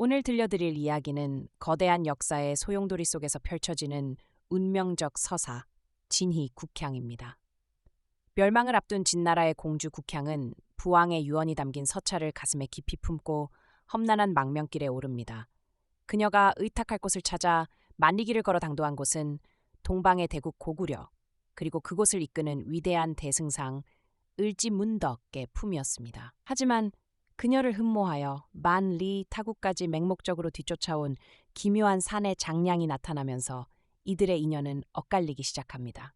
오늘 들려드릴 이야기는 거대한 역사의 소용돌이 속에서 펼쳐지는 운명적 서사, 진희 국향입니다. 멸망을 앞둔 진나라의 공주 국향은 부왕의 유언이 담긴 서찰을 가슴에 깊이 품고 험난한 망명길에 오릅니다. 그녀가 의탁할 곳을 찾아 만리길을 걸어 당도한 곳은 동방의 대국 고구려, 그리고 그곳을 이끄는 위대한 대승상 을지문덕의 품이었습니다. 하지만 그녀를 흠모하여 만리 타국까지 맹목적으로 뒤쫓아온 기묘한 산의 장량이 나타나면서 이들의 인연은 엇갈리기 시작합니다.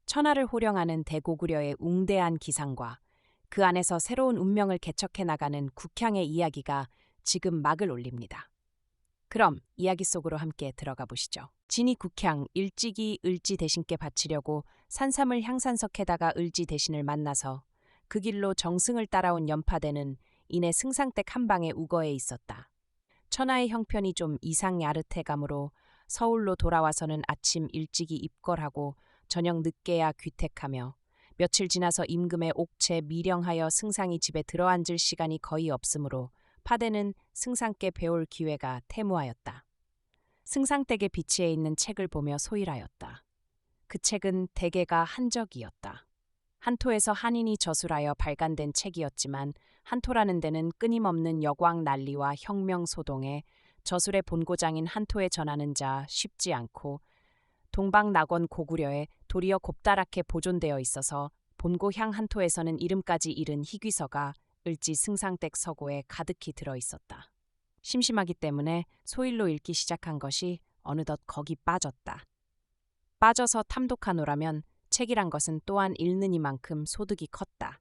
천하를 호령하는 대고구려의 웅대한 기상과 그 안에서 새로운 운명을 개척해 나가는 국향의 이야기가 지금 막을 올립니다. 그럼 이야기 속으로 함께 들어가 보시죠. 진이 국향 일찍이 을지 대신께 바치려고 산삼을 향산석에다가 을지 대신을 만나서 그 길로 정승을 따라온 연파대는 이내 승상댁 한 방에 우거해 있었다. 천하의 형편이 좀 이상야릇해가므로 서울로 돌아와서는 아침 일찍이 입궐하고 저녁 늦게야 귀택하며 며칠 지나서 임금의 옥체 미령하여 승상이 집에 들어앉을 시간이 거의 없으므로 파대는 승상께 배울 기회가 태무하였다. 승상댁의 비치에 있는 책을 보며 소일하였다. 그 책은 대개가 한적이었다. 한토에서 한인이 저술하여 발간된 책이었지만 한토라는 데는 끊임없는 여광 난리와 혁명 소동에 저술의 본고장인 한토에 전하는 자 쉽지 않고 동방낙원 고구려에 도리어 곱다랗게 보존되어 있어서 본고향 한토에서는 이름까지 잃은 희귀서가 을지 승상댁 서고에 가득히 들어 있었다. 심심하기 때문에 소일로 읽기 시작한 것이 어느덧 거기 빠졌다. 빠져서 탐독하노라면 책이란 것은 또한 읽는 이만큼 소득이 컸다.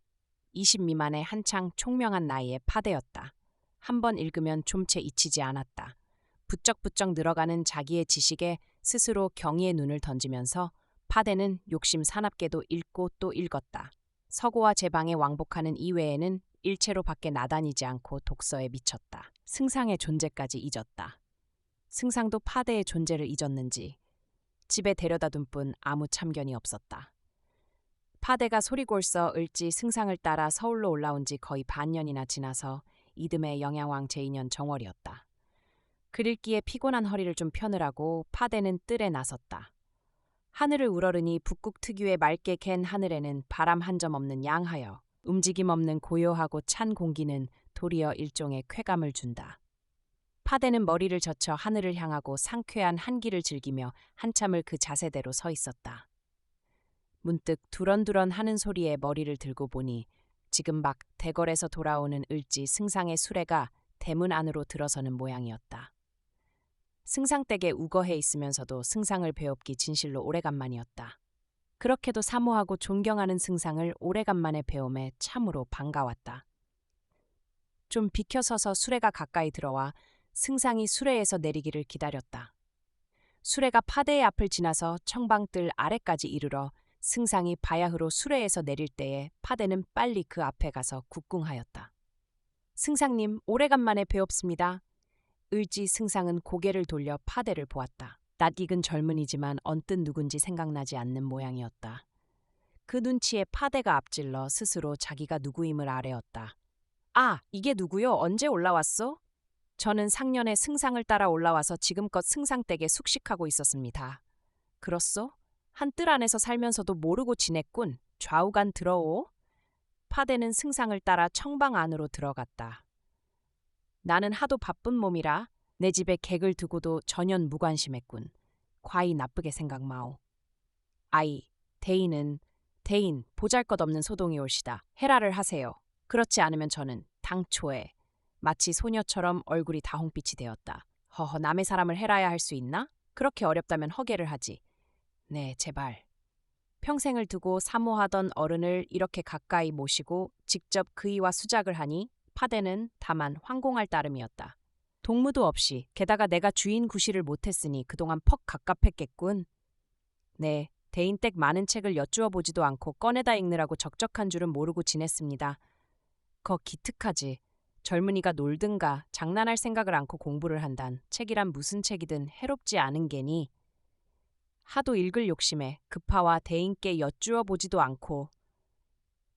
20 미만의 한창 총명한 나이의 파대였다. 한 번 읽으면 좀채 잊히지 않았다. 부쩍부쩍 늘어가는 자기의 지식에 스스로 경의의 눈을 던지면서 파대는 욕심 사납게도 읽고 또 읽었다. 서고와 제방에 왕복하는 이외에는 일체로 밖에 나다니지 않고 독서에 미쳤다. 승상의 존재까지 잊었다. 승상도 파대의 존재를 잊었는지 집에 데려다둔 뿐 아무 참견이 없었다. 파대가 소리골서 을지 승상을 따라 서울로 올라온 지 거의 반년이나 지나서 이듬해 영양왕 제2년 정월이었다. 그릴기에 피곤한 허리를 좀 펴느라고 파대는 뜰에 나섰다. 하늘을 우러르니 북극 특유의 맑게 갠 하늘에는 바람 한 점 없는 양하여 움직임 없는 고요하고 찬 공기는 도리어 일종의 쾌감을 준다. 파대는 머리를 젖혀 하늘을 향하고 상쾌한 한기를 즐기며 한참을 그 자세대로 서 있었다. 문득 두런두런 하는 소리에 머리를 들고 보니 지금 막 대궐에서 돌아오는 을지 승상의 수레가 대문 안으로 들어서는 모양이었다. 승상댁에 우거해 있으면서도 승상을 뵈옵기 진실로 오래간만이었다. 그렇게도 사모하고 존경하는 승상을 오래간만에 뵈옴에 참으로 반가웠다. 좀 비켜서서 수레가 가까이 들어와 승상이 수레에서 내리기를 기다렸다. 수레가 파대의 앞을 지나서 청방뜰 아래까지 이르러 승상이 바야흐로 수레에서 내릴 때에 파대는 빨리 그 앞에 가서 국궁하였다. 승상님, 오래간만에 뵈옵습니다. 을지 승상은 고개를 돌려 파대를 보았다. 낯익은 젊은이지만 언뜻 누군지 생각나지 않는 모양이었다. 그 눈치에 파대가 앞질러 스스로 자기가 누구임을 아뢰었다. 아, 이게 누구요? 언제 올라왔어? 저는 상년에 승상을 따라 올라와서 지금껏 승상댁에 숙식하고 있었습니다. 그렇소? 한 뜰 안에서 살면서도 모르고 지냈군. 좌우간 들어오? 파대는 승상을 따라 청방 안으로 들어갔다. 나는 하도 바쁜 몸이라 내 집에 객을 두고도 전혀 무관심했군. 과히 나쁘게 생각마오. 아이, 대인, 보잘것없는 소동이 올시다. 해라를 하세요. 그렇지 않으면 저는 당초에 마치 소녀처럼 얼굴이 다홍빛이 되었다. 허허, 남의 사람을 해라야 할 수 있나? 그렇게 어렵다면 허계를 하지. 네, 제발. 평생을 두고 사모하던 어른을 이렇게 가까이 모시고 직접 그이와 수작을 하니 파대는 다만 황공할 따름이었다. 동무도 없이 게다가 내가 주인 구실을 못했으니 그동안 퍽 갑갑했겠군. 네, 대인댁 많은 책을 여쭈어 보지도 않고 꺼내다 읽느라고 적적한 줄은 모르고 지냈습니다. 거 기특하지. 젊은이가 놀든가 장난할 생각을 않고 공부를 한단 책이란 무슨 책이든 해롭지 않은 게니. 하도 읽을 욕심에 급하와 대인께 여쭈어 보지도 않고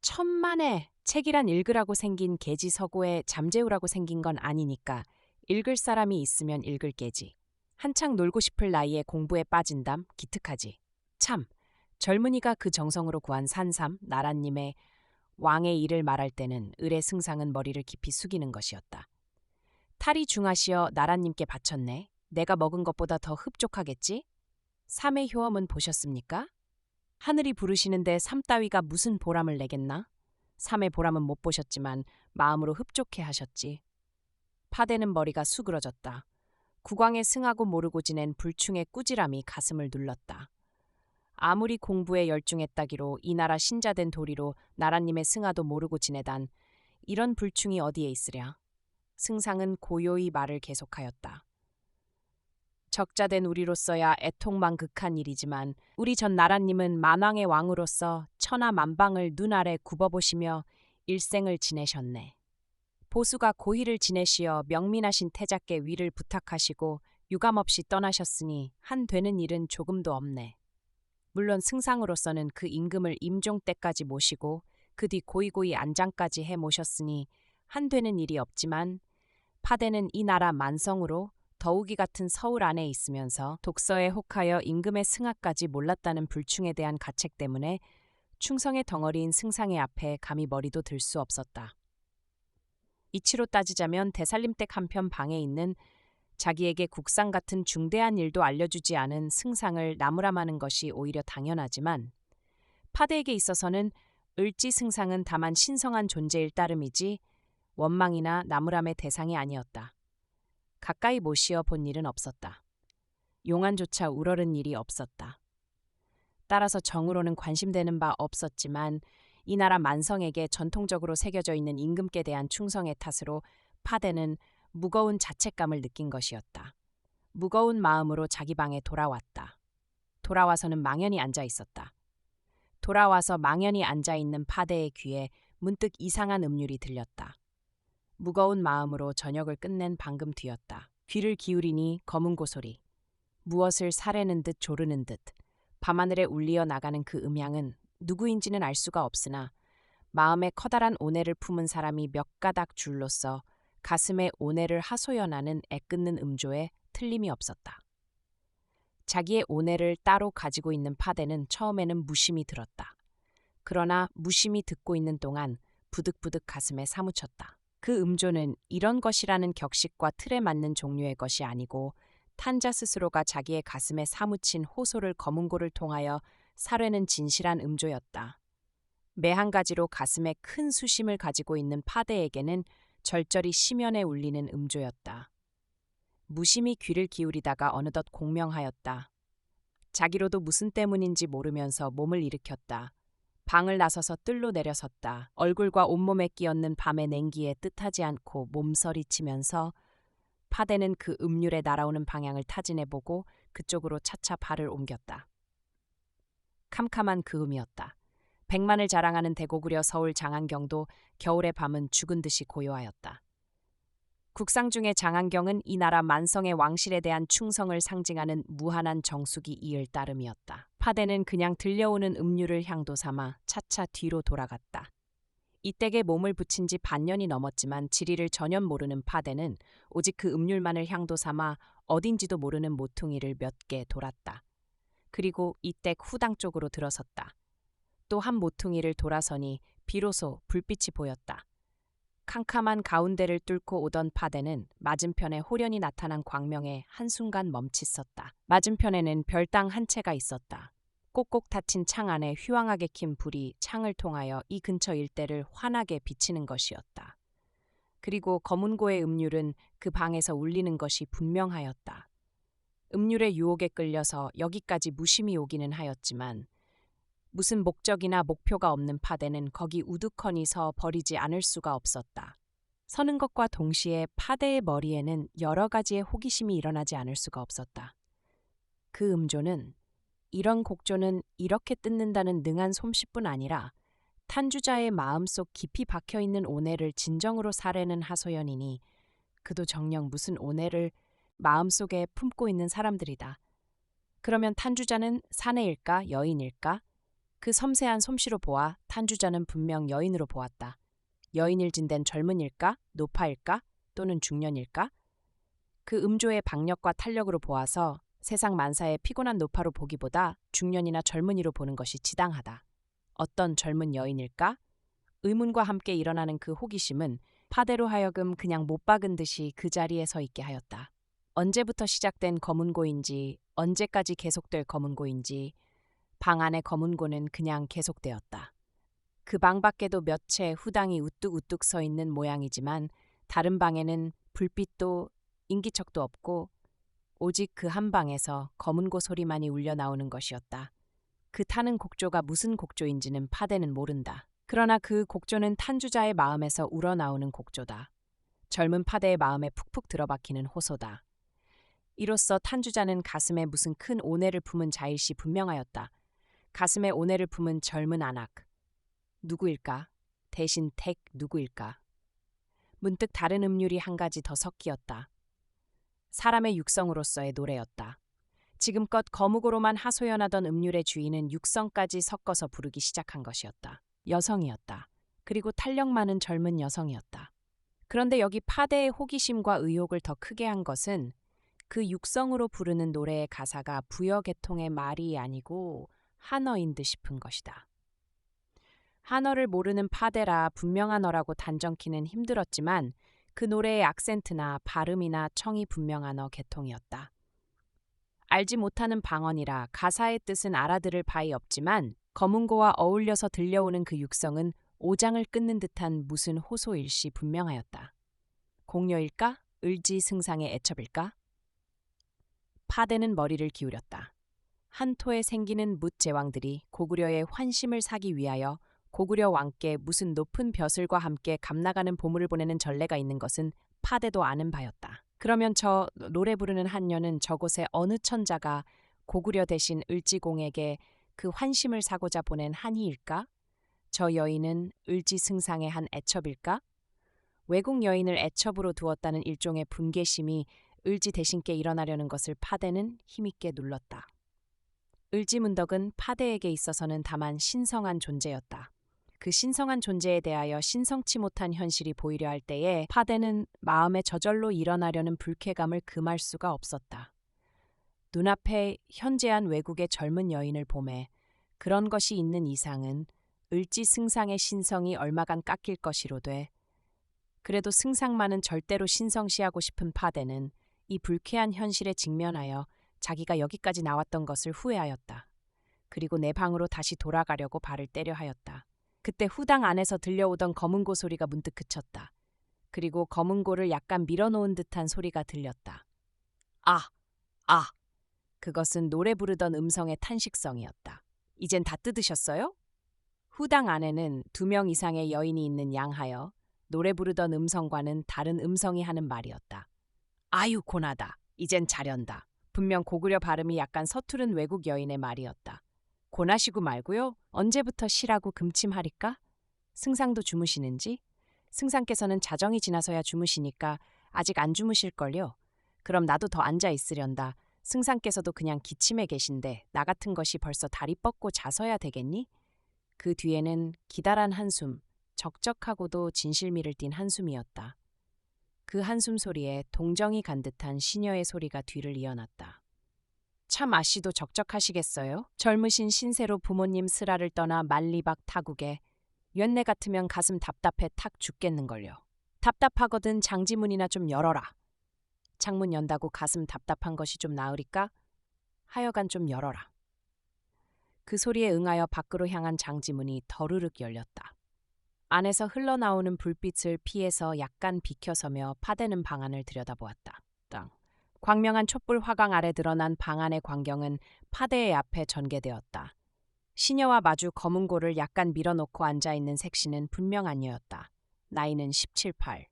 천만에 책이란 읽으라고 생긴 계지서고에 잠재우라고 생긴 건 아니니까 읽을 사람이 있으면 읽을 게지. 한창 놀고 싶을 나이에 공부에 빠진담 기특하지. 참, 젊은이가 그 정성으로 구한 산삼, 나라님의 왕의 일을 말할 때는 을의 승상은 머리를 깊이 숙이는 것이었다. 탈이 중하시어 나라님께 바쳤네. 내가 먹은 것보다 더 흡족하겠지? 삼의 효험은 보셨습니까? 하늘이 부르시는데 삼 따위가 무슨 보람을 내겠나? 삼의 보람은 못 보셨지만 마음으로 흡족해 하셨지. 파대는 머리가 수그러졌다. 국왕에 승하고 모르고 지낸 불충의 꾸지람이 가슴을 눌렀다. 아무리 공부에 열중했다기로 이 나라 신자된 도리로 나라님의 승하도 모르고 지내단 이런 불충이 어디에 있으랴. 승상은 고요히 말을 계속하였다. 적자된 우리로서야 애통망극한 일이지만 우리 전 나라님은 만왕의 왕으로서 천하 만방을 눈 아래 굽어보시며 일생을 지내셨네. 보수가 고희를 지내시어 명민하신 태자께 위를 부탁하시고 유감없이 떠나셨으니 한 되는 일은 조금도 없네. 물론 승상으로서는 그 임금을 임종 때까지 모시고 그 뒤 고이고이 안장까지 해 모셨으니 한 되는 일이 없지만 파대는 이 나라 만성으로 더욱이 같은 서울 안에 있으면서 독서에 혹하여 임금의 승하까지 몰랐다는 불충에 대한 가책 때문에 충성의 덩어리인 승상의 앞에 감히 머리도 들 수 없었다. 이치로 따지자면 대살림댁 한편 방에 있는 자기에게 국상 같은 중대한 일도 알려주지 않은 승상을 나무람하는 것이 오히려 당연하지만 파대에게 있어서는 을지 승상은 다만 신성한 존재일 따름이지 원망이나 나무람의 대상이 아니었다. 가까이 모시어 본 일은 없었다. 용안조차 우러른 일이 없었다. 따라서 정으로는 관심되는 바 없었지만 이 나라 만성에게 전통적으로 새겨져 있는 임금께 대한 충성의 탓으로 파대는 무거운 자책감을 느낀 것이었다. 무거운 마음으로 자기 방에 돌아왔다. 돌아와서는 망연히 앉아 있었다. 돌아와서 망연히 앉아 있는 파대의 귀에 문득 이상한 음률이 들렸다. 무거운 마음으로 저녁을 끝낸 방금 뒤였다. 귀를 기울이니 검은 고소리. 무엇을 사래는 듯 조르는 듯 밤하늘에 울리어 나가는 그 음향은 누구인지는 알 수가 없으나 마음에 커다란 오해를 품은 사람이 몇 가닥 줄로써 가슴에 오해를 하소연하는 애끓는 음조에 틀림이 없었다. 자기의 오해를 따로 가지고 있는 파대는 처음에는 무심히 들었다. 그러나 무심히 듣고 있는 동안 부득부득 가슴에 사무쳤다. 그 음조는 이런 것이라는 격식과 틀에 맞는 종류의 것이 아니고 탄자 스스로가 자기의 가슴에 사무친 호소를 검은고를 통하여 사뢰는 진실한 음조였다. 매 한 가지로 가슴에 큰 수심을 가지고 있는 파대에게는 절절히 심연에 울리는 음조였다. 무심히 귀를 기울이다가 어느덧 공명하였다. 자기로도 무슨 때문인지 모르면서 몸을 일으켰다. 방을 나서서 뜰로 내려섰다. 얼굴과 온몸에 끼얹는 밤의 냉기에 뜻하지 않고 몸서리치면서 파대는 그 음률에 날아오는 방향을 타진해보고 그쪽으로 차차 발을 옮겼다. 캄캄한 그음이었다. 백만을 자랑하는 대고구려 서울 장안경도 겨울의 밤은 죽은 듯이 고요하였다. 국상 중에 장안경은 이 나라 만성의 왕실에 대한 충성을 상징하는 무한한 정숙이 이을 따름이었다. 파대는 그냥 들려오는 음률을 향도 삼아 차차 뒤로 돌아갔다. 이 댁에 몸을 붙인 지 반년이 넘었지만 지리를 전혀 모르는 파대는 오직 그 음률만을 향도 삼아 어딘지도 모르는 모퉁이를 몇 개 돌았다. 그리고 이 댁 후당 쪽으로 들어섰다. 또 한 모퉁이를 돌아서니 비로소 불빛이 보였다. 캄캄한 가운데를 뚫고 오던 파대는 맞은편에 호련히 나타난 광명에 한순간 멈칫섰다. 맞은편에는 별당 한 채가 있었다. 꼭꼭 닫힌 창 안에 휘황하게 킨 불이 창을 통하여 이 근처 일대를 환하게 비치는 것이었다. 그리고 검은고의 음률은 그 방에서 울리는 것이 분명하였다. 음률의 유혹에 끌려서 여기까지 무심히 오기는 하였지만 무슨 목적이나 목표가 없는 파대는 거기 우두커니 서 버리지 않을 수가 없었다. 서는 것과 동시에 파대의 머리에는 여러 가지의 호기심이 일어나지 않을 수가 없었다. 그 음조는 이런 곡조는 이렇게 뜯는다는 능한 솜씨뿐 아니라 탄주자의 마음속 깊이 박혀있는 오해를 진정으로 사래는 하소연이니 그도 정녕 무슨 오해를 마음속에 품고 있는 사람들이다. 그러면 탄주자는 사내일까 여인일까? 그 섬세한 솜씨로 보아 탄주자는 분명 여인으로 보았다. 여인일진된 젊은일까? 노파일까? 또는 중년일까? 그 음조의 박력과 탄력으로 보아서 세상 만사의 피곤한 노파로 보기보다 중년이나 젊은이로 보는 것이 지당하다. 어떤 젊은 여인일까? 의문과 함께 일어나는 그 호기심은 파대로 하여금 그냥 못 박은 듯이 그 자리에 서 있게 하였다. 언제부터 시작된 검은고인지, 언제까지 계속될 검은고인지, 방 안의 검은고는 그냥 계속되었다. 그 방 밖에도 몇 채 후당이 우뚝우뚝 서 있는 모양이지만 다른 방에는 불빛도 인기척도 없고 오직 그 한 방에서 검은고 소리만이 울려 나오는 것이었다. 그 타는 곡조가 무슨 곡조인지는 파대는 모른다. 그러나 그 곡조는 탄주자의 마음에서 우러나오는 곡조다. 젊은 파대의 마음에 푹푹 들어박히는 호소다. 이로써 탄주자는 가슴에 무슨 큰 오뇌를 품은 자일시 분명하였다. 가슴에 오뇌를 품은 젊은 안악. 누구일까? 대신 댁 누구일까? 문득 다른 음률이 한 가지 더 섞이었다. 사람의 육성으로서의 노래였다. 지금껏 거무고로만 하소연하던 음률의 주인은 육성까지 섞어서 부르기 시작한 것이었다. 여성이었다. 그리고 탄력 많은 젊은 여성이었다. 그런데 여기 파대의 호기심과 의욕을 더 크게 한 것은 그 육성으로 부르는 노래의 가사가 부여계통의 말이 아니고 한어인 듯 싶은 것이다. 한어를 모르는 파대라 분명한어라고 단정키는 힘들었지만 그 노래의 악센트나 발음이나 청이 분명한어 계통이었다. 알지 못하는 방언이라 가사의 뜻은 알아들을 바이 없지만 검은고와 어울려서 들려오는 그 육성은 오장을 끊는 듯한 무슨 호소일시 분명하였다. 공녀일까? 을지승상의 애첩일까? 파대는 머리를 기울였다. 한토에 생기는 뭇 제왕들이 고구려의 환심을 사기 위하여 고구려 왕께 무슨 높은 벼슬과 함께 감나가는 보물을 보내는 전례가 있는 것은 파대도 아는 바였다. 그러면 저 노래 부르는 한녀는 저곳에 어느 천자가 고구려 대신 을지공에게 그 환심을 사고자 보낸 한희일까? 저 여인은 을지승상의 한 애첩일까? 외국 여인을 애첩으로 두었다는 일종의 분개심이 을지 대신께 일어나려는 것을 파대는 힘있게 눌렀다. 을지문덕은 파대에게 있어서는 다만 신성한 존재였다. 그 신성한 존재에 대하여 신성치 못한 현실이 보이려 할 때에 파대는 마음에 저절로 일어나려는 불쾌감을 금할 수가 없었다. 눈앞에 현재한 외국의 젊은 여인을 보매 그런 것이 있는 이상은 을지승상의 신성이 얼마간 깎일 것이로되 그래도 승상만은 절대로 신성시하고 싶은 파대는 이 불쾌한 현실에 직면하여 자기가 여기까지 나왔던 것을 후회하였다. 그리고 내 방으로 다시 돌아가려고 발을 떼려 하였다. 그때 후당 안에서 들려오던 검은고 소리가 문득 그쳤다. 그리고 검은고를 약간 밀어놓은 듯한 소리가 들렸다. 아! 아! 그것은 노래 부르던 음성의 탄식성이었다. 이젠 다 뜯으셨어요? 후당 안에는 2명 이상의 여인이 있는 양하여 노래 부르던 음성과는 다른 음성이 하는 말이었다. 아유 고나다. 이젠 자련다. 분명 고구려 발음이 약간 서투른 외국 여인의 말이었다. 고나시고 말고요. 언제부터 쉬라고 금침하리까? 승상도 주무시는지? 승상께서는 자정이 지나서야 주무시니까 아직 안 주무실걸요. 그럼 나도 더 앉아 있으련다. 승상께서도 그냥 기침에 계신데 나 같은 것이 벌써 다리 뻗고 자서야 되겠니? 그 뒤에는 기다란 한숨, 적적하고도 진실미를 띤 한숨이었다. 그 한숨 소리에 동정이 간 듯한 시녀의 소리가 뒤를 이어났다. 참 아씨도 적적하시겠어요? 젊으신 신세로 부모님 슬하를 떠나 만리박 타국에 연내 같으면 가슴 답답해 탁 죽겠는걸요. 답답하거든 장지문이나 좀 열어라. 창문 연다고 가슴 답답한 것이 좀 나으리까? 하여간 좀 열어라. 그 소리에 응하여 밖으로 향한 장지문이 더르륵 열렸다. 안에서 흘러나오는 불빛을 피해서 약간 비켜서며 파대는 방 안을 들여다보았다. 땅. 광명한 촛불 화광 아래 드러난 방 안의 광경은 파대의 앞에 전개되었다. 시녀와 마주 검은고를 약간 밀어놓고 앉아있는 색시는 분명 아니었다. 나이는 17, 8.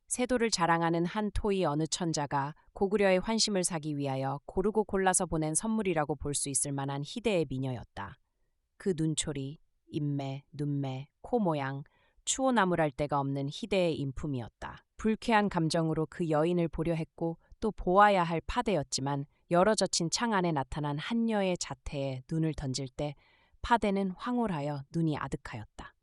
세도를 자랑하는 한 토이 어느 천자가 고구려의 환심을 사기 위하여 고르고 골라서 보낸 선물이라고 볼 수 있을 만한 희대의 미녀였다. 그 눈초리, 입매, 눈매, 코 모양, 추호 나무랄 데가 없는 희대의 인품이었다. 불쾌한 감정으로 그 여인을 보려 했고 또 보아야 할 파대였지만 열어젖힌 창 안에 나타난 한녀의 자태에 눈을 던질 때 파대는 황홀하여 눈이 아득하였다.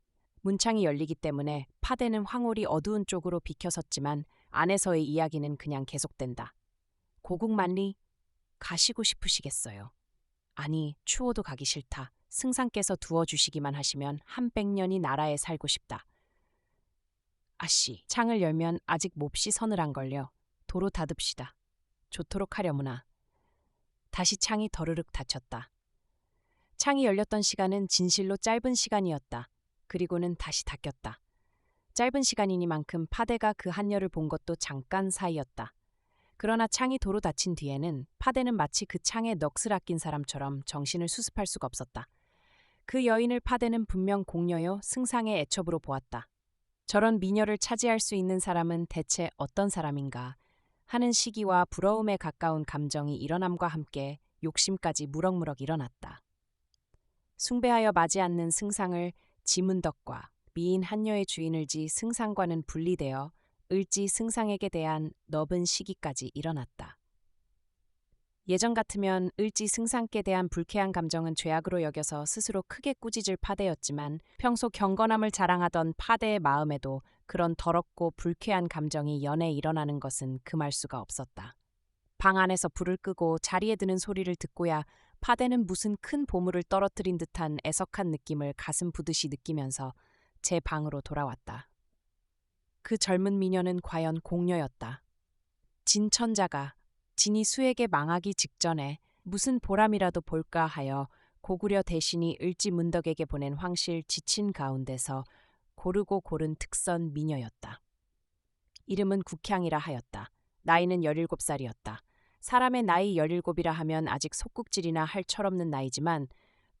문창이 열리기 때문에 파대는 황홀이 어두운 쪽으로 비켜섰지만 안에서의 이야기는 그냥 계속된다. 고국만리 가시고 싶으시겠어요. 아니, 추워도 가기 싫다. 승상께서 두어주시기만 하시면 한 100년이 나라에 살고 싶다. 아씨, 창을 열면 아직 몹시 서늘한걸요. 도로 닫읍시다. 좋도록 하려무나. 다시 창이 더르륵 닫혔다. 창이 열렸던 시간은 진실로 짧은 시간이었다. 그리고는 다시 닫혔다. 짧은 시간이니만큼 파대가 그 한여를 본 것도 잠깐 사이였다. 그러나 창이 도로 닫힌 뒤에는 파대는 마치 그 창에 넋을 아낀 사람처럼 정신을 수습할 수가 없었다. 그 여인을 파대는 분명 공녀요 승상의 애첩으로 보았다. 저런 미녀를 차지할 수 있는 사람은 대체 어떤 사람인가 하는 시기와 부러움에 가까운 감정이 일어남과 함께 욕심까지 무럭무럭 일어났다. 숭배하여 맞이 않는 승상을 지문덕과 미인 한여의 주인을 지 승상과는 분리되어 을지 승상에게 대한 너분 시기까지 일어났다. 예전 같으면 을지 승상께 대한 불쾌한 감정은 죄악으로 여겨서 스스로 크게 꾸짖을 파대였지만 평소 경건함을 자랑하던 파대의 마음에도 그런 더럽고 불쾌한 감정이 연해 일어나는 것은 금할 수가 없었다. 방 안에서 불을 끄고 자리에 드는 소리를 듣고야 파대는 무슨 큰 보물을 떨어뜨린 듯한 애석한 느낌을 가슴 부듯이 느끼면서 제 방으로 돌아왔다. 그 젊은 미녀는 과연 공녀였다. 진천자가 진이 수에게 망하기 직전에 무슨 보람이라도 볼까 하여 고구려 대신이 을지 문덕에게 보낸 황실 지친 가운데서 고르고 고른 특선 미녀였다. 이름은 국향이라 하였다. 나이는 17살이었다. 사람의 나이 17이라 하면 아직 속국질이나 할 철없는 나이지만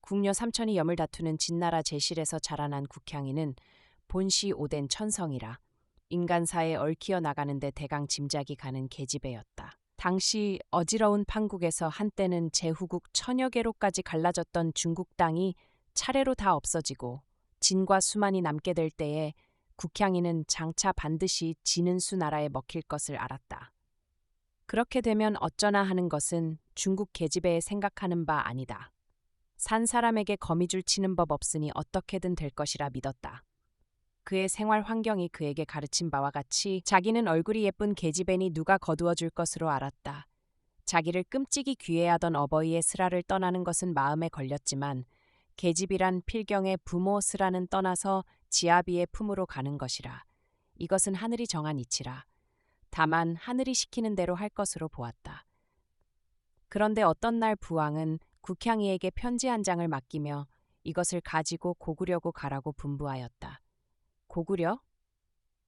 궁녀 삼천이 염을 다투는 진나라 제실에서 자라난 국향이는 본시 오된 천성이라 인간사에 얽히어 나가는데 대강 짐작이 가는 계집애였다. 당시 어지러운 판국에서 한때는 제후국 천여 개로까지 갈라졌던 중국 땅이 차례로 다 없어지고 진과 수만이 남게 될 때에 국향이는 장차 반드시 지는 수 나라에 먹힐 것을 알았다. 그렇게 되면 어쩌나 하는 것은 중국 계집애의 생각하는 바 아니다. 산 사람에게 거미줄 치는 법 없으니 어떻게든 될 것이라 믿었다. 그의 생활 환경이 그에게 가르친 바와 같이 자기는 얼굴이 예쁜 계집애니 누가 거두어 줄 것으로 알았다. 자기를 끔찍이 귀해하던 어버이의 슬하를 떠나는 것은 마음에 걸렸지만 계집이란 필경의 부모 슬하는 떠나서 지아비의 품으로 가는 것이라. 이것은 하늘이 정한 이치라. 다만 하늘이 시키는 대로 할 것으로 보았다. 그런데 어떤 날 부왕은 국향이에게 편지 한 장을 맡기며 이것을 가지고 고구려고 가라고 분부하였다. 고구려?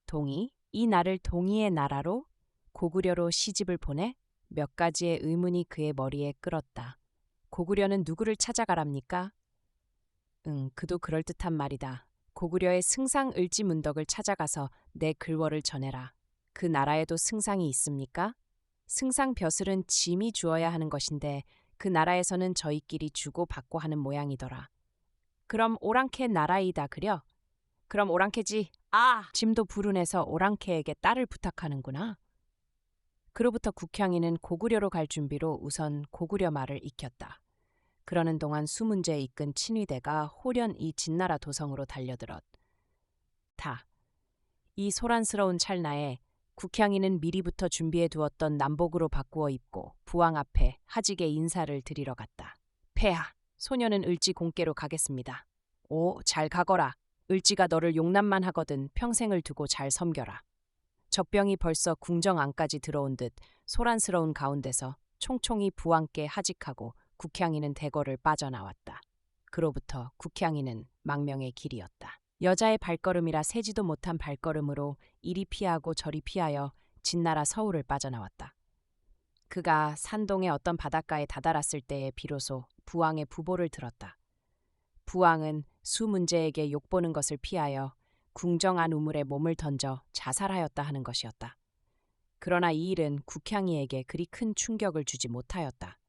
동이? 이 나를 동이의 나라로? 고구려로 시집을 보내? 몇 가지의 의문이 그의 머리에 끌었다. 고구려는 누구를 찾아가랍니까? 그도 그럴듯한 말이다. 고구려의 승상 을지문덕을 찾아가서 내 글월을 전해라. 그 나라에도 승상이 있습니까? 승상 벼슬은 짐이 주어야 하는 것인데 그 나라에서는 저희끼리 주고 받고 하는 모양이더라. 그럼 오랑캐 나라이다 그려? 그럼 오랑캐지. 짐도 불운해서 오랑캐에게 딸을 부탁하는구나. 그로부터 국향이는 고구려로 갈 준비로 우선 고구려 말을 익혔다. 그러는 동안 수문제에 이끈 친위대가 홀연 이 진나라 도성으로 달려들었다. 이 소란스러운 찰나에 국향이는 미리부터 준비해 두었던 남복으로 바꾸어 입고 부왕 앞에 하직에 인사를 드리러 갔다. 폐하, 소녀는 을지 공께로 가겠습니다. 오, 잘 가거라. 을지가 너를 용납만 하거든 평생을 두고 잘 섬겨라. 적병이 벌써 궁정 안까지 들어온 듯 소란스러운 가운데서 총총히 부왕께 하직하고 국향이는 대궐을 빠져나왔다. 그로부터 국향이는 망명의 길이었다. 여자의 발걸음이라 세지도 못한 발걸음으로 이리 피하고 저리 피하여 진나라 서울을 빠져나왔다. 그가 산동의 어떤 바닷가에 다다랐을 때에 비로소 부왕의 부보를 들었다. 부왕은 수문제에게 욕보는 것을 피하여 궁정 안 우물에 몸을 던져 자살하였다 하는 것이었다. 그러나 이 일은 국향이에게 그리 큰 충격을 주지 못하였다.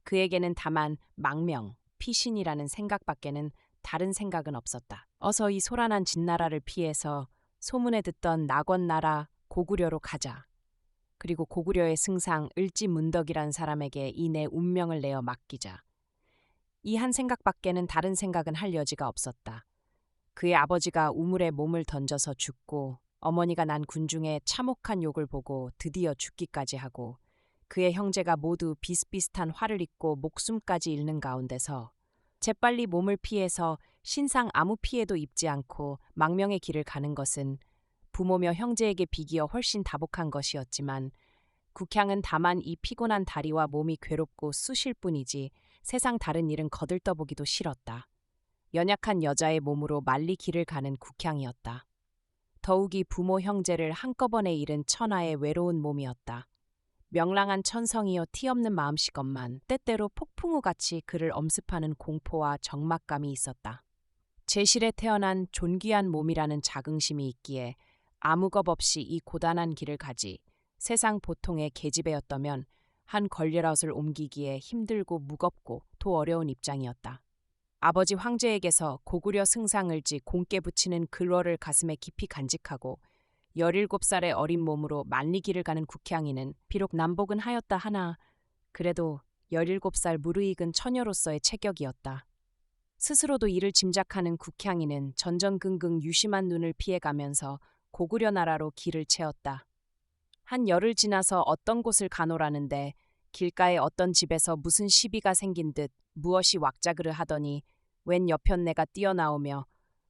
그에게는 다만 망명, 피신이라는 생각밖에는 다른 생각은 없었다. 어서 이 소란한 진나라를 피해서 소문에 듣던 낙원나라 고구려로 가자. 그리고 고구려의 승상 을지문덕이란 사람에게 이 내 운명을 내어 맡기자. 이 한 생각밖에는 다른 생각은 할 여지가 없었다. 그의 아버지가 우물에 몸을 던져서 죽고 어머니가 난 군중의 참혹한 욕을 보고 드디어 죽기까지 하고 그의 형제가 모두 비슷비슷한 화를 입고 목숨까지 잃는 가운데서 재빨리 몸을 피해서 신상 아무 피해도 입지 않고 망명의 길을 가는 것은 부모며 형제에게 비기어 훨씬 다복한 것이었지만 국향은 다만 이 피곤한 다리와 몸이 괴롭고 쑤실 뿐이지 세상 다른 일은 거들떠보기도 싫었다. 연약한 여자의 몸으로 말리 길을 가는 국향이었다. 더욱이 부모 형제를 한꺼번에 잃은 천하의 외로운 몸이었다. 명랑한 천성이여 티없는 마음씨건만 때때로 폭풍우같이 그를 엄습하는 공포와 적막감이 있었다. 제실에 태어난 존귀한 몸이라는 자긍심이 있기에 아무 겁 없이 이 고단한 길을 가지 세상 보통의 계집애였다면 한 걸레라웃을 옮기기에 힘들고 무겁고 도 어려운 입장이었다. 아버지 황제에게서 고구려 승상을지 공께 붙이는 글월을 가슴에 깊이 간직하고 17살의 어린 몸으로 만리길을 가는 국향이는 비록 남복은 하였다 하나 그래도 17살 무르익은 처녀로서의 체격이었다. 스스로도 이를 짐작하는 국향이는 전전긍긍 유심한 눈을 피해가면서 고구려 나라로 길을 채웠다. 한 열흘 지나서 어떤 곳을 가노라는데 길가에 어떤 집에서 무슨 시비가 생긴 듯 무엇이 왁자그르 하더니 웬 여편네가 뛰어나오며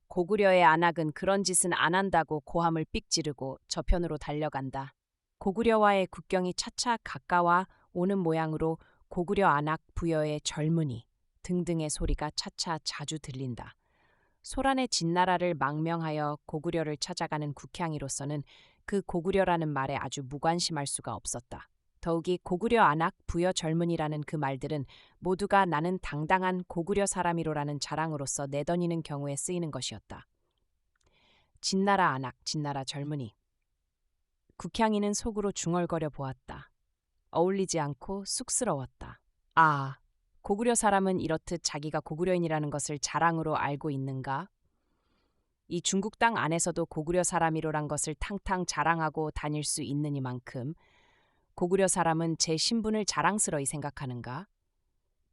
고구려의 안악은 그런 짓은 안 한다고 고함을 삑 지르고 저편으로 달려간다. 고구려와의 국경이 차차 가까워 오는 모양으로 고구려 안악 부여의 젊은이 등등의 소리가 차차 자주 들린다. 소란의 진나라를 망명하여 고구려를 찾아가는 국향이로서는 그 고구려라는 말에 아주 무관심할 수가 없었다. 더욱이 고구려 안악 부여 젊은이라는 그 말들은 모두가 나는 당당한 고구려 사람이로라는 자랑으로서 내던이는 경우에 쓰이는 것이었다. 진나라 안악, 진나라 젊은이. 국향이는 속으로 중얼거려 보았다. 어울리지 않고 쑥스러웠다. 아, 고구려 사람은 이렇듯 자기가 고구려인이라는 것을 자랑으로 알고 있는가? 이 중국 땅 안에서도 고구려 사람이로란 것을 탕탕 자랑하고 다닐 수 있느니만큼 고구려 사람은 제 신분을 자랑스러이 생각하는가?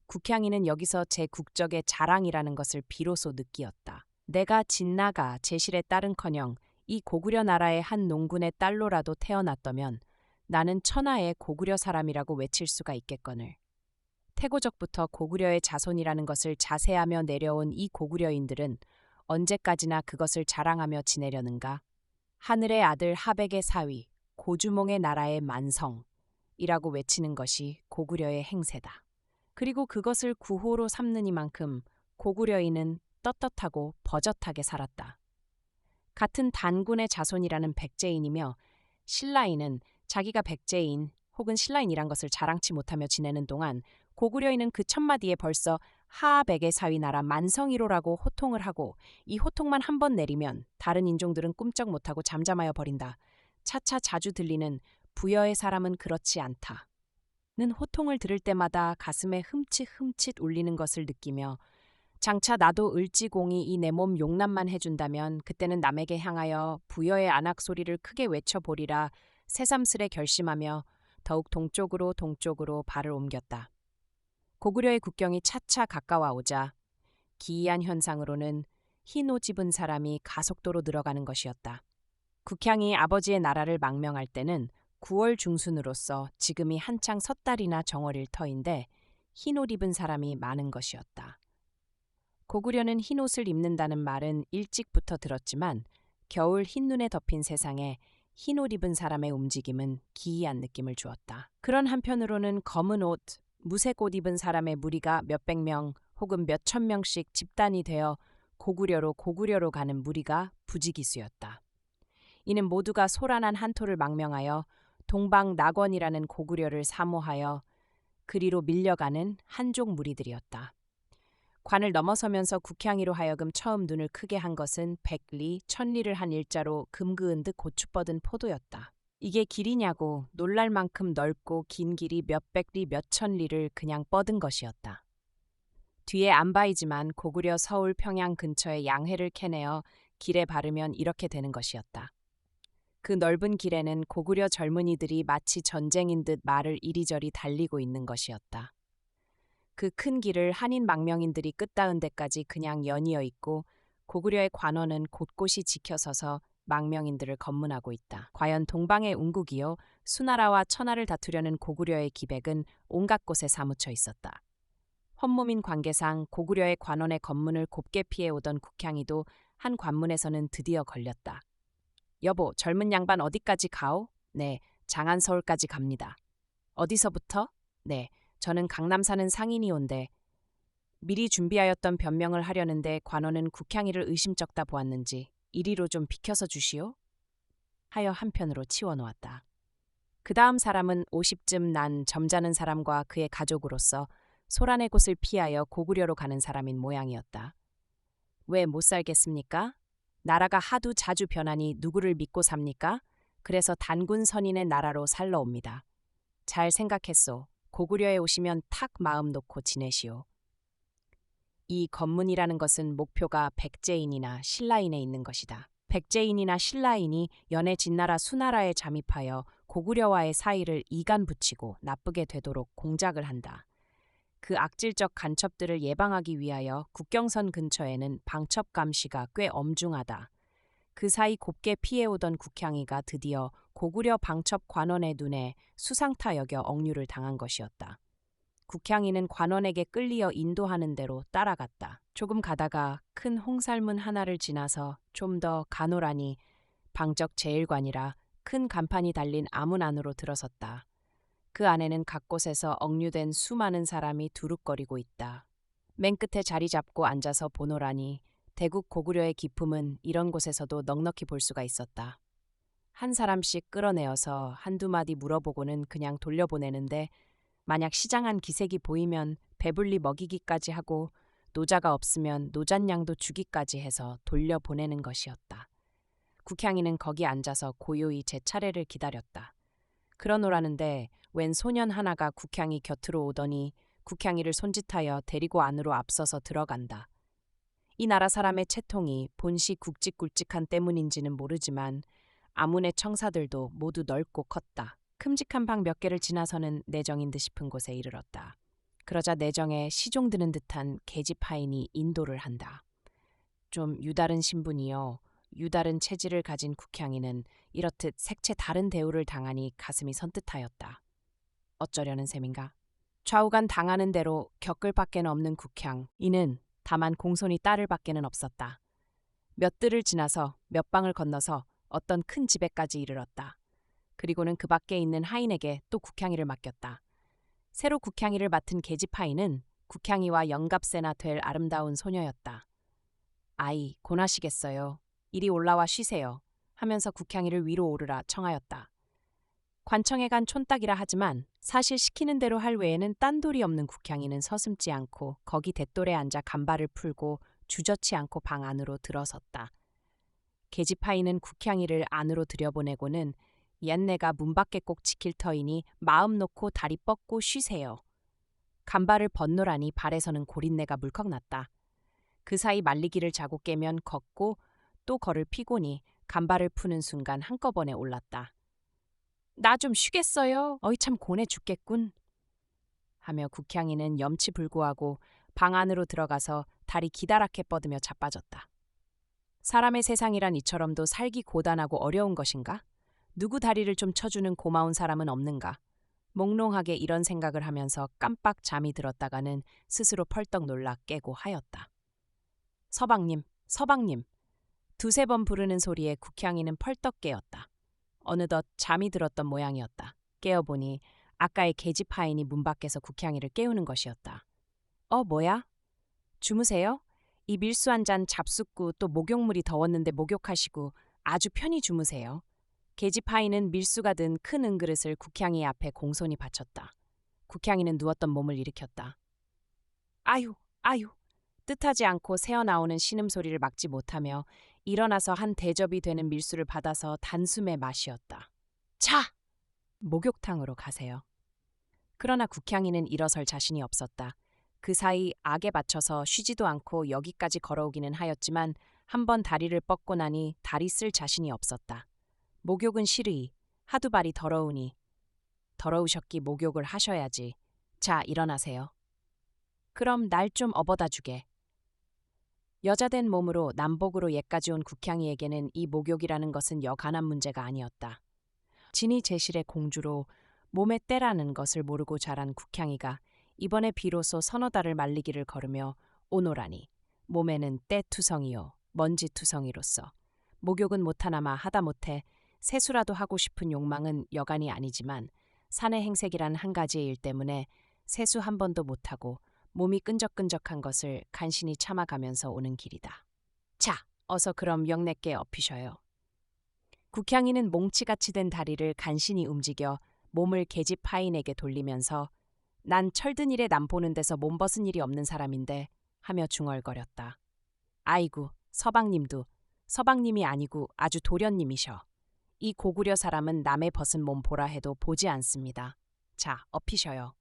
국향이는 여기서 제 국적의 자랑이라는 것을 비로소 느끼었다. 내가 진나가 제실에 따른커녕 이 고구려 나라의 한 농군의 딸로라도 태어났더면 나는 천하의 고구려 사람이라고 외칠 수가 있겠거늘. 태고적부터 고구려의 자손이라는 것을 자세하며 내려온 이 고구려인들은 언제까지나 그것을 자랑하며 지내려는가? 하늘의 아들 하백의 사위, 고주몽의 나라의 만성이라고 외치는 것이 고구려의 행세다. 그리고 그것을 구호로 삼느니만큼 고구려인은 떳떳하고 버젓하게 살았다. 같은 단군의 자손이라는 백제인이며 신라인은 자기가 백제인 혹은 신라인이란 것을 자랑치 못하며 지내는 동안 고구려인은 그 첫마디에 벌써 하백의 사위 나라 만성이로라고 호통을 하고 이 호통만 한 번 내리면 다른 인종들은 꿈쩍 못하고 잠잠하여 버린다. 차차 자주 들리는 부여의 사람은 그렇지 않다. 는 호통을 들을 때마다 가슴에 흠칫흠칫 울리는 것을 느끼며 장차 나도 을지공이 이 내 몸 용납만 해준다면 그때는 남에게 향하여 부여의 안악 소리를 크게 외쳐보리라 새삼스레 결심하며 더욱 동쪽으로 발을 옮겼다. 고구려의 국경이 차차 가까워오자 기이한 현상으로는 흰 옷 입은 사람이 가속도로 늘어가는 것이었다. 국향이 아버지의 나라를 망명할 때는 9월 중순으로서 지금이 한창 섣달이나 정월일 터인데 흰 옷 입은 사람이 많은 것이었다. 고구려는 흰 옷을 입는다는 말은 일찍부터 들었지만 겨울 흰눈에 덮인 세상에 흰 옷 입은 사람의 움직임은 기이한 느낌을 주었다. 그런 한편으로는 검은 옷, 무색 옷 입은 사람의 무리가 몇백 명 혹은 몇천 명씩 집단이 되어 고구려로 가는 무리가 부지기수였다. 이는 모두가 소란한 한토를 망명하여 동방낙원이라는 고구려를 사모하여 그리로 밀려가는 한족 무리들이었다. 관을 넘어서면서 국향이로 하여금 처음 눈을 크게 한 것은 100리, 1000리를 한 일자로 금 그은 듯 고추 뻗은 포도였다. 이게 길이냐고 놀랄 만큼 넓고 긴 길이 몇백 리, 몇천 리를 그냥 뻗은 것이었다. 뒤에 안바이지만 고구려 서울 평양 근처에 양해를 캐내어 길에 바르면 이렇게 되는 것이었다. 그 넓은 길에는 고구려 젊은이들이 마치 전쟁인 듯 말을 이리저리 달리고 있는 것이었다. 그 큰 길을 한인 망명인들이 끝닿은 데까지 그냥 연이어 있고 고구려의 관원은 곳곳이 지켜서서 망명인들을 검문하고 있다. 과연 동방의 운국이요 수나라와 천하를 다투려는 고구려의 기백은 온갖 곳에 사무쳐 있었다. 헌몸인 관계상 고구려의 관원의 검문을 곱게 피해오던 국향이도 한 관문에서는 드디어 걸렸다. 여보, 젊은 양반 어디까지 가오? 네, 장안서울까지 갑니다. 어디서부터? 네, 저는 강남 사는 상인이온데 미리 준비하였던 변명을 하려는데 관원은 국향이를 의심쩍다 보았는지 이리로 좀 비켜서 주시오? 하여 한편으로 치워놓았다. 그 다음 사람은 50쯤 난 점잖은 사람과 그의 가족으로서 소란의 곳을 피하여 고구려로 가는 사람인 모양이었다. 왜 못 살겠습니까? 나라가 하도 자주 변하니 누구를 믿고 삽니까? 그래서 단군 선인의 나라로 살러 옵니다. 잘 생각했소. 고구려에 오시면 탁 마음 놓고 지내시오. 이 검문이라는 것은 목표가 백제인이나 신라인에 있는 것이다. 백제인이나 신라인이 연해 진나라 수나라에 잠입하여 고구려와의 사이를 이간 붙이고 나쁘게 되도록 공작을 한다. 그 악질적 간첩들을 예방하기 위하여 국경선 근처에는 방첩 감시가 꽤 엄중하다. 그 사이 곱게 피해오던 국향이가 드디어 고구려 방첩 관원의 눈에 수상타 여겨 억류를 당한 것이었다. 국향이는 관원에게 끌리어 인도하는 대로 따라갔다. 조금 가다가 큰 홍살문 하나를 지나서 좀 더 가노라니 방적 제일관이라 큰 간판이 달린 아문 안으로 들어섰다. 그 안에는 각 곳에서 억류된 수많은 사람이 두룩거리고 있다. 맨 끝에 자리 잡고 앉아서 보노라니 대국 고구려의 기품은 이런 곳에서도 넉넉히 볼 수가 있었다. 한 사람씩 끌어내어서 한두 마디 물어보고는 그냥 돌려보내는데 만약 시장한 기색이 보이면 배불리 먹이기까지 하고 노자가 없으면 노잣냥도 주기까지 해서 돌려보내는 것이었다. 국향이는 거기 앉아서 고요히 제 차례를 기다렸다. 그러노라는데 웬 소년 하나가 국향이 곁으로 오더니 국향이를 손짓하여 데리고 안으로 앞서서 들어간다. 이 나라 사람의 채통이 본시 굵직굵직한 때문인지는 모르지만 아문의 청사들도 모두 넓고 컸다. 큼직한 방 몇 개를 지나서는 내정인 듯 싶은 곳에 이르렀다. 그러자 내정에 시종 드는 듯한 계집하인이 인도를 한다. 좀 유다른 신분이요. 유다른 체질을 가진 국향이는 이렇듯 색채 다른 대우를 당하니 가슴이 선뜻하였다. 어쩌려는 셈인가? 좌우간 당하는 대로 겪을 밖에는 없는 국향. 이는 다만 공손히 딸을 밖에는 없었다. 몇 들을 지나서 몇 방을 건너서 어떤 큰 집에까지 이르렀다. 그리고는 그 밖에 있는 하인에게 또 국향이를 맡겼다. 새로 국향이를 맡은 계집하인은 국향이와 영갑세나 될 아름다운 소녀였다. 아이, 곤하시겠어요. 이리 올라와 쉬세요. 하면서 국향이를 위로 오르라 청하였다. 관청에 간 촌딱이라 하지만 사실 시키는 대로 할 외에는 딴돌이 없는 국향이는 서슴지 않고 거기 댓돌에 앉아 간발을 풀고 주저치 않고 방 안으로 들어섰다. 계집하인은 국향이를 안으로 들여보내고는 옌내가 문 밖에 꼭 지킬 터이니 마음 놓고 다리 뻗고 쉬세요. 간발을 벗노라니 발에서는 고린내가 물컥 났다. 그 사이 말리기를 자고 깨면 걷고 또 걸을 피고니 간발을 푸는 순간 한꺼번에 올랐다. 나 좀 쉬겠어요. 어이 참 고뇌 죽겠군. 하며 국향이는 염치불구하고 방 안으로 들어가서 다리 기다랗게 뻗으며 자빠졌다. 사람의 세상이란 이처럼도 살기 고단하고 어려운 것인가? 누구 다리를 좀 쳐주는 고마운 사람은 없는가? 몽롱하게 이런 생각을 하면서 깜빡 잠이 들었다가는 스스로 펄떡 놀라 깨고 하였다. 서방님, 서방님. 두세 번 부르는 소리에 국향이는 펄떡 깨었다. 어느덧 잠이 들었던 모양이었다. 깨어보니 아까의 계집하인이 문 밖에서 국향이를 깨우는 것이었다. 뭐야? 주무세요? 이 밀수 한 잔 잡숫고 또 목욕물이 더웠는데 목욕하시고 아주 편히 주무세요. 계집하인은 밀수가 든 큰 은그릇을 국향이 앞에 공손히 바쳤다. 국향이는 누웠던 몸을 일으켰다. 아유, 아유. 뜻하지 않고 새어나오는 신음소리를 막지 못하며 일어나서 한 대접이 되는 밀수를 받아서 단숨에 마시었다. 자! 목욕탕으로 가세요. 그러나 국향이는 일어설 자신이 없었다. 그 사이 악에 받쳐서 쉬지도 않고 여기까지 걸어오기는 하였지만 한번 다리를 뻗고 나니 다리 쓸 자신이 없었다. 목욕은 싫으이 하도 발이 더러우니 더러우셨기 목욕을 하셔야지. 자, 일어나세요. 그럼 날 좀 업어다 주게. 여자된 몸으로 남복으로 옛까지 온 국향이에게는 이 목욕이라는 것은 여간한 문제가 아니었다. 진이 제실의 공주로 몸에 때라는 것을 모르고 자란 국향이가 이번에 비로소 서너 달을 말리기를 걸으며 오노라니 몸에는 때투성이요 먼지투성이로서 목욕은 못하나마 하다 못해 세수라도 하고 싶은 욕망은 여간이 아니지만 사내 행색이란 한 가지의 일 때문에 세수 한 번도 못하고 몸이 끈적끈적한 것을 간신히 참아가면서 오는 길이다. 자, 어서 그럼 영내께 업히셔요. 국향이는 몽치같이 된 다리를 간신히 움직여 몸을 계집 하인에게 돌리면서 난 철든 일에 남 보는 데서 몸 벗은 일이 없는 사람인데 하며 중얼거렸다. 아이고, 서방님이 아니고 아주 도련님이셔. 이 고구려 사람은 남의 벗은 몸 보라 해도 보지 않습니다. 자, 업히셔요.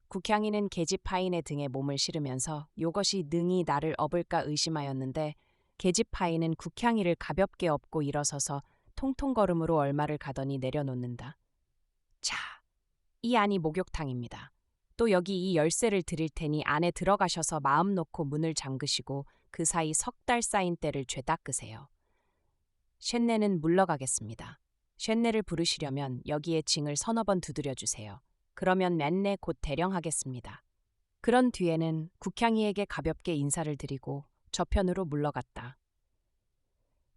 국향이는 계집 하인의 등에 몸을 실으면서 요것이 능히 나를 업을까 의심하였는데 계집 하인은 국향이를 가볍게 업고 일어서서 통통걸음으로 얼마를 가더니 내려놓는다. 자, 이 안이 목욕탕입니다. 또 여기 이 열쇠를 드릴 테니 안에 들어가셔서 마음 놓고 문을 잠그시고 그 사이 석 달 쌓인 때를 죄 닦으세요. 쉔네는 물러가겠습니다. 쉔네를 부르시려면 여기에 징을 서너 번 두드려 주세요. 그러면 맨내 곧 대령하겠습니다. 그런 뒤에는 국향이에게 가볍게 인사를 드리고 저편으로 물러갔다.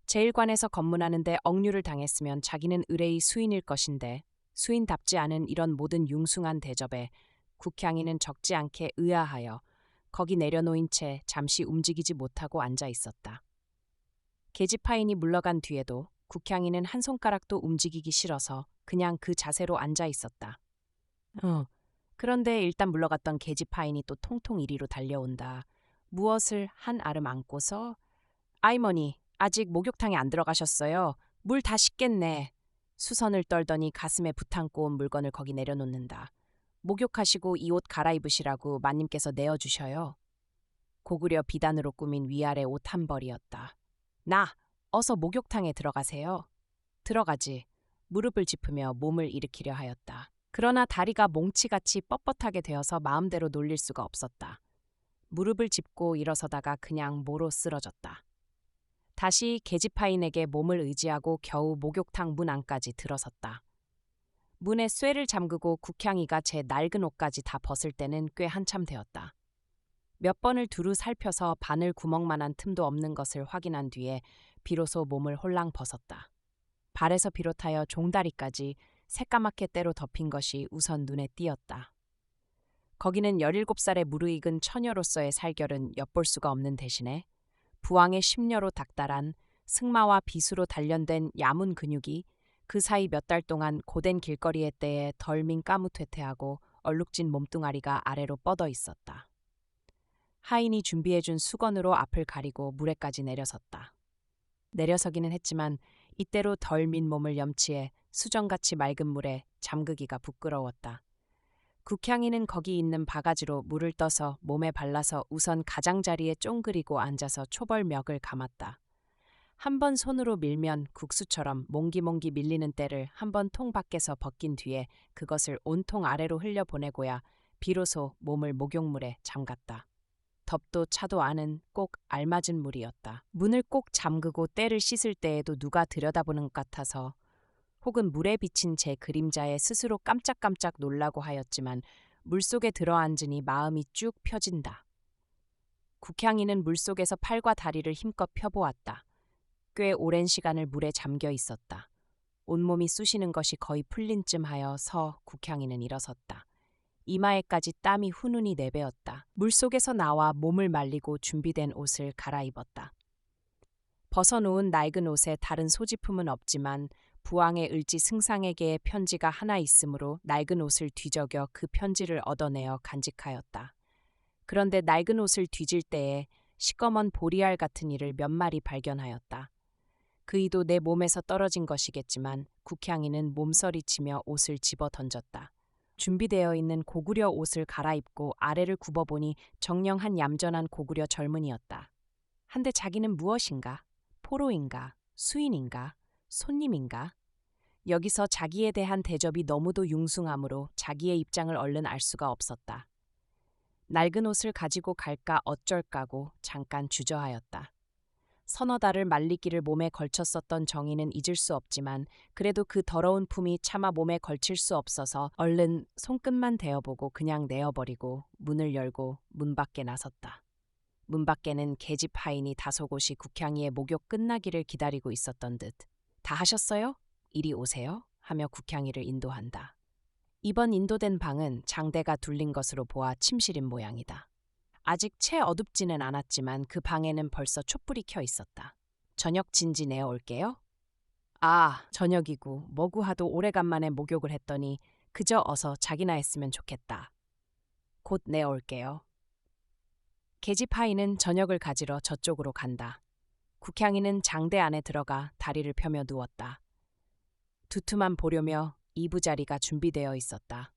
제일관에서 검문하는데 억류를 당했으면 자기는 의뢰의 수인일 것인데 수인답지 않은 이런 모든 융숭한 대접에 국향이는 적지 않게 의아하여 거기 내려놓인 채 잠시 움직이지 못하고 앉아 있었다. 계집하인이 물러간 뒤에도 국향이는 한 손가락도 움직이기 싫어서 그냥 그 자세로 앉아 있었다. 그런데 일단 물러갔던 계집하인이 또 통통 이리로 달려온다. 무엇을 한 아름 안고서 아이머니, 아직 목욕탕에 안 들어가셨어요. 물 다 식겠네. 수선을 떨더니 가슴에 부탄고 온 물건을 거기 내려놓는다. 목욕하시고 이 옷 갈아입으시라고 마님께서 내어주셔요. 고구려 비단으로 꾸민 위아래 옷 한 벌이었다. 나, 어서 목욕탕에 들어가세요. 들어가지. 무릎을 짚으며 몸을 일으키려 하였다. 그러나 다리가 몽치같이 뻣뻣하게 되어서 마음대로 놀릴 수가 없었다. 무릎을 짚고 일어서다가 그냥 모로 쓰러졌다. 다시 계집하인에게 몸을 의지하고 겨우 목욕탕 문 안까지 들어섰다. 문에 쇠를 잠그고 국향이가 제 낡은 옷까지 다 벗을 때는 꽤 한참 되었다. 몇 번을 두루 살펴서 바늘 구멍만한 틈도 없는 것을 확인한 뒤에 비로소 몸을 홀랑 벗었다. 발에서 비롯하여 종다리까지 새까맣게 때로 덮인 것이 우선 눈에 띄었다. 거기는 17살에 무르익은 처녀로서의 살결은 엿볼 수가 없는 대신에 부왕의 심려로 닥달한 승마와 비수로 단련된 야문 근육이 그 사이 몇 달 동안 고된 길거리의 때에 덜민 까무퇴퇴하고 얼룩진 몸뚱아리가 아래로 뻗어 있었다. 하인이 준비해준 수건으로 앞을 가리고 물에까지 내려섰다. 내려서기는 했지만 이때로 덜 민 몸을 염치해 수정같이 맑은 물에 잠그기가 부끄러웠다. 국향이는 거기 있는 바가지로 물을 떠서 몸에 발라서 우선 가장자리에 쫑그리고 앉아서 초벌멱을 감았다. 한 번 손으로 밀면 국수처럼 몽기몽기 밀리는 때를 한 번 통 밖에서 벗긴 뒤에 그것을 온통 아래로 흘려보내고야 비로소 몸을 목욕물에 잠갔다. 덥도 차도 않은 꼭 알맞은 물이었다. 문을 꼭 잠그고 때를 씻을 때에도 누가 들여다보는 것 같아서 혹은 물에 비친 제 그림자에 스스로 깜짝깜짝 놀라고 하였지만 물속에 들어앉으니 마음이 쭉 펴진다. 국향이는 물속에서 팔과 다리를 힘껏 펴보았다. 꽤 오랜 시간을 물에 잠겨 있었다. 온몸이 쑤시는 것이 거의 풀린 쯤 하여 국향이는 일어섰다. 이마에까지 땀이 훈훈히 내배었다. 물속에서 나와 몸을 말리고 준비된 옷을 갈아입었다. 벗어놓은 낡은 옷에 다른 소지품은 없지만 부왕의 을지 승상에게의 편지가 하나 있으므로 낡은 옷을 뒤적여 그 편지를 얻어내어 간직하였다. 그런데 낡은 옷을 뒤질 때에 시꺼먼 보리알 같은 이를 몇 마리 발견하였다. 그 이도 내 몸에서 떨어진 것이겠지만 국향이는 몸서리치며 옷을 집어 던졌다. 준비되어 있는 고구려 옷을 갈아입고 아래를 굽어보니 정령한 얌전한 고구려 젊은이였다. 한데 자기는 무엇인가? 포로인가? 수인인가? 손님인가? 여기서 자기에 대한 대접이 너무도 융숭하므로 자기의 입장을 얼른 알 수가 없었다. 낡은 옷을 가지고 갈까 어쩔까고 잠깐 주저하였다. 서너 달을 말리기를 몸에 걸쳤었던 정의는 잊을 수 없지만 그래도 그 더러운 품이 차마 몸에 걸칠 수 없어서 얼른 손끝만 대어보고 그냥 내어버리고 문을 열고 문 밖에 나섰다. 문 밖에는 계집 하인이 다소곳이 국향이의 목욕 끝나기를 기다리고 있었던 듯. 다 하셨어요? 이리 오세요. 하며 국향이를 인도한다. 이번 인도된 방은 장대가 둘린 것으로 보아 침실인 모양이다. 아직 채 어둡지는 않았지만 그 방에는 벌써 촛불이 켜 있었다. 저녁 진지 내어 올게요. 아, 저녁이고 뭐구 하도 오래간만에 목욕을 했더니 그저 어서 자기나 했으면 좋겠다. 곧 내어 올게요. 계집 하인은 저녁을 가지러 저쪽으로 간다. 국향이는 장대 안에 들어가 다리를 펴며 누웠다. 두툼한 보려며 이부자리가 준비되어 있었다.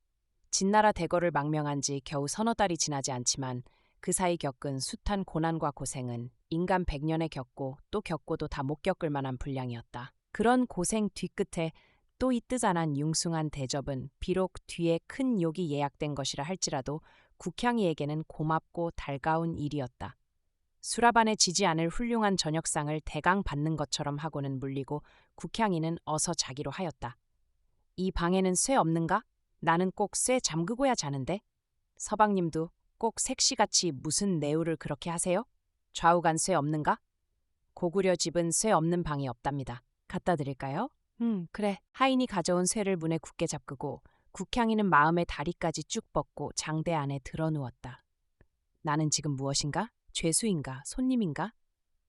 진나라 대거를 망명한 지 겨우 서너 달이 지나지 않지만 그 사이 겪은 숱한 고난과 고생은 인간 100년에 겪고 또 겪고도 다 못 겪을 만한 분량이었다. 그런 고생 뒤끝에 또 이 뜨잔한 융숭한 대접은 비록 뒤에 큰 욕이 예약된 것이라 할지라도 국향이에게는 고맙고 달가운 일이었다. 수라반에 지지 않을 훌륭한 저녁상을 대강 받는 것처럼 하고는 물리고 국향이는 어서 자기로 하였다. 이 방에는 쇠 없는가? 나는 꼭 쇠 잠그고야 자는데. 서방님도 꼭 색시같이 무슨 내우를 그렇게 하세요? 좌우간 쇠 없는가? 고구려 집은 쇠 없는 방이 없답니다. 갖다 드릴까요? 그래. 하인이 가져온 쇠를 문에 굳게 잡그고 국향이는 마음의 다리까지 쭉 뻗고 장대 안에 들어누웠다. 나는 지금 무엇인가? 죄수인가? 손님인가?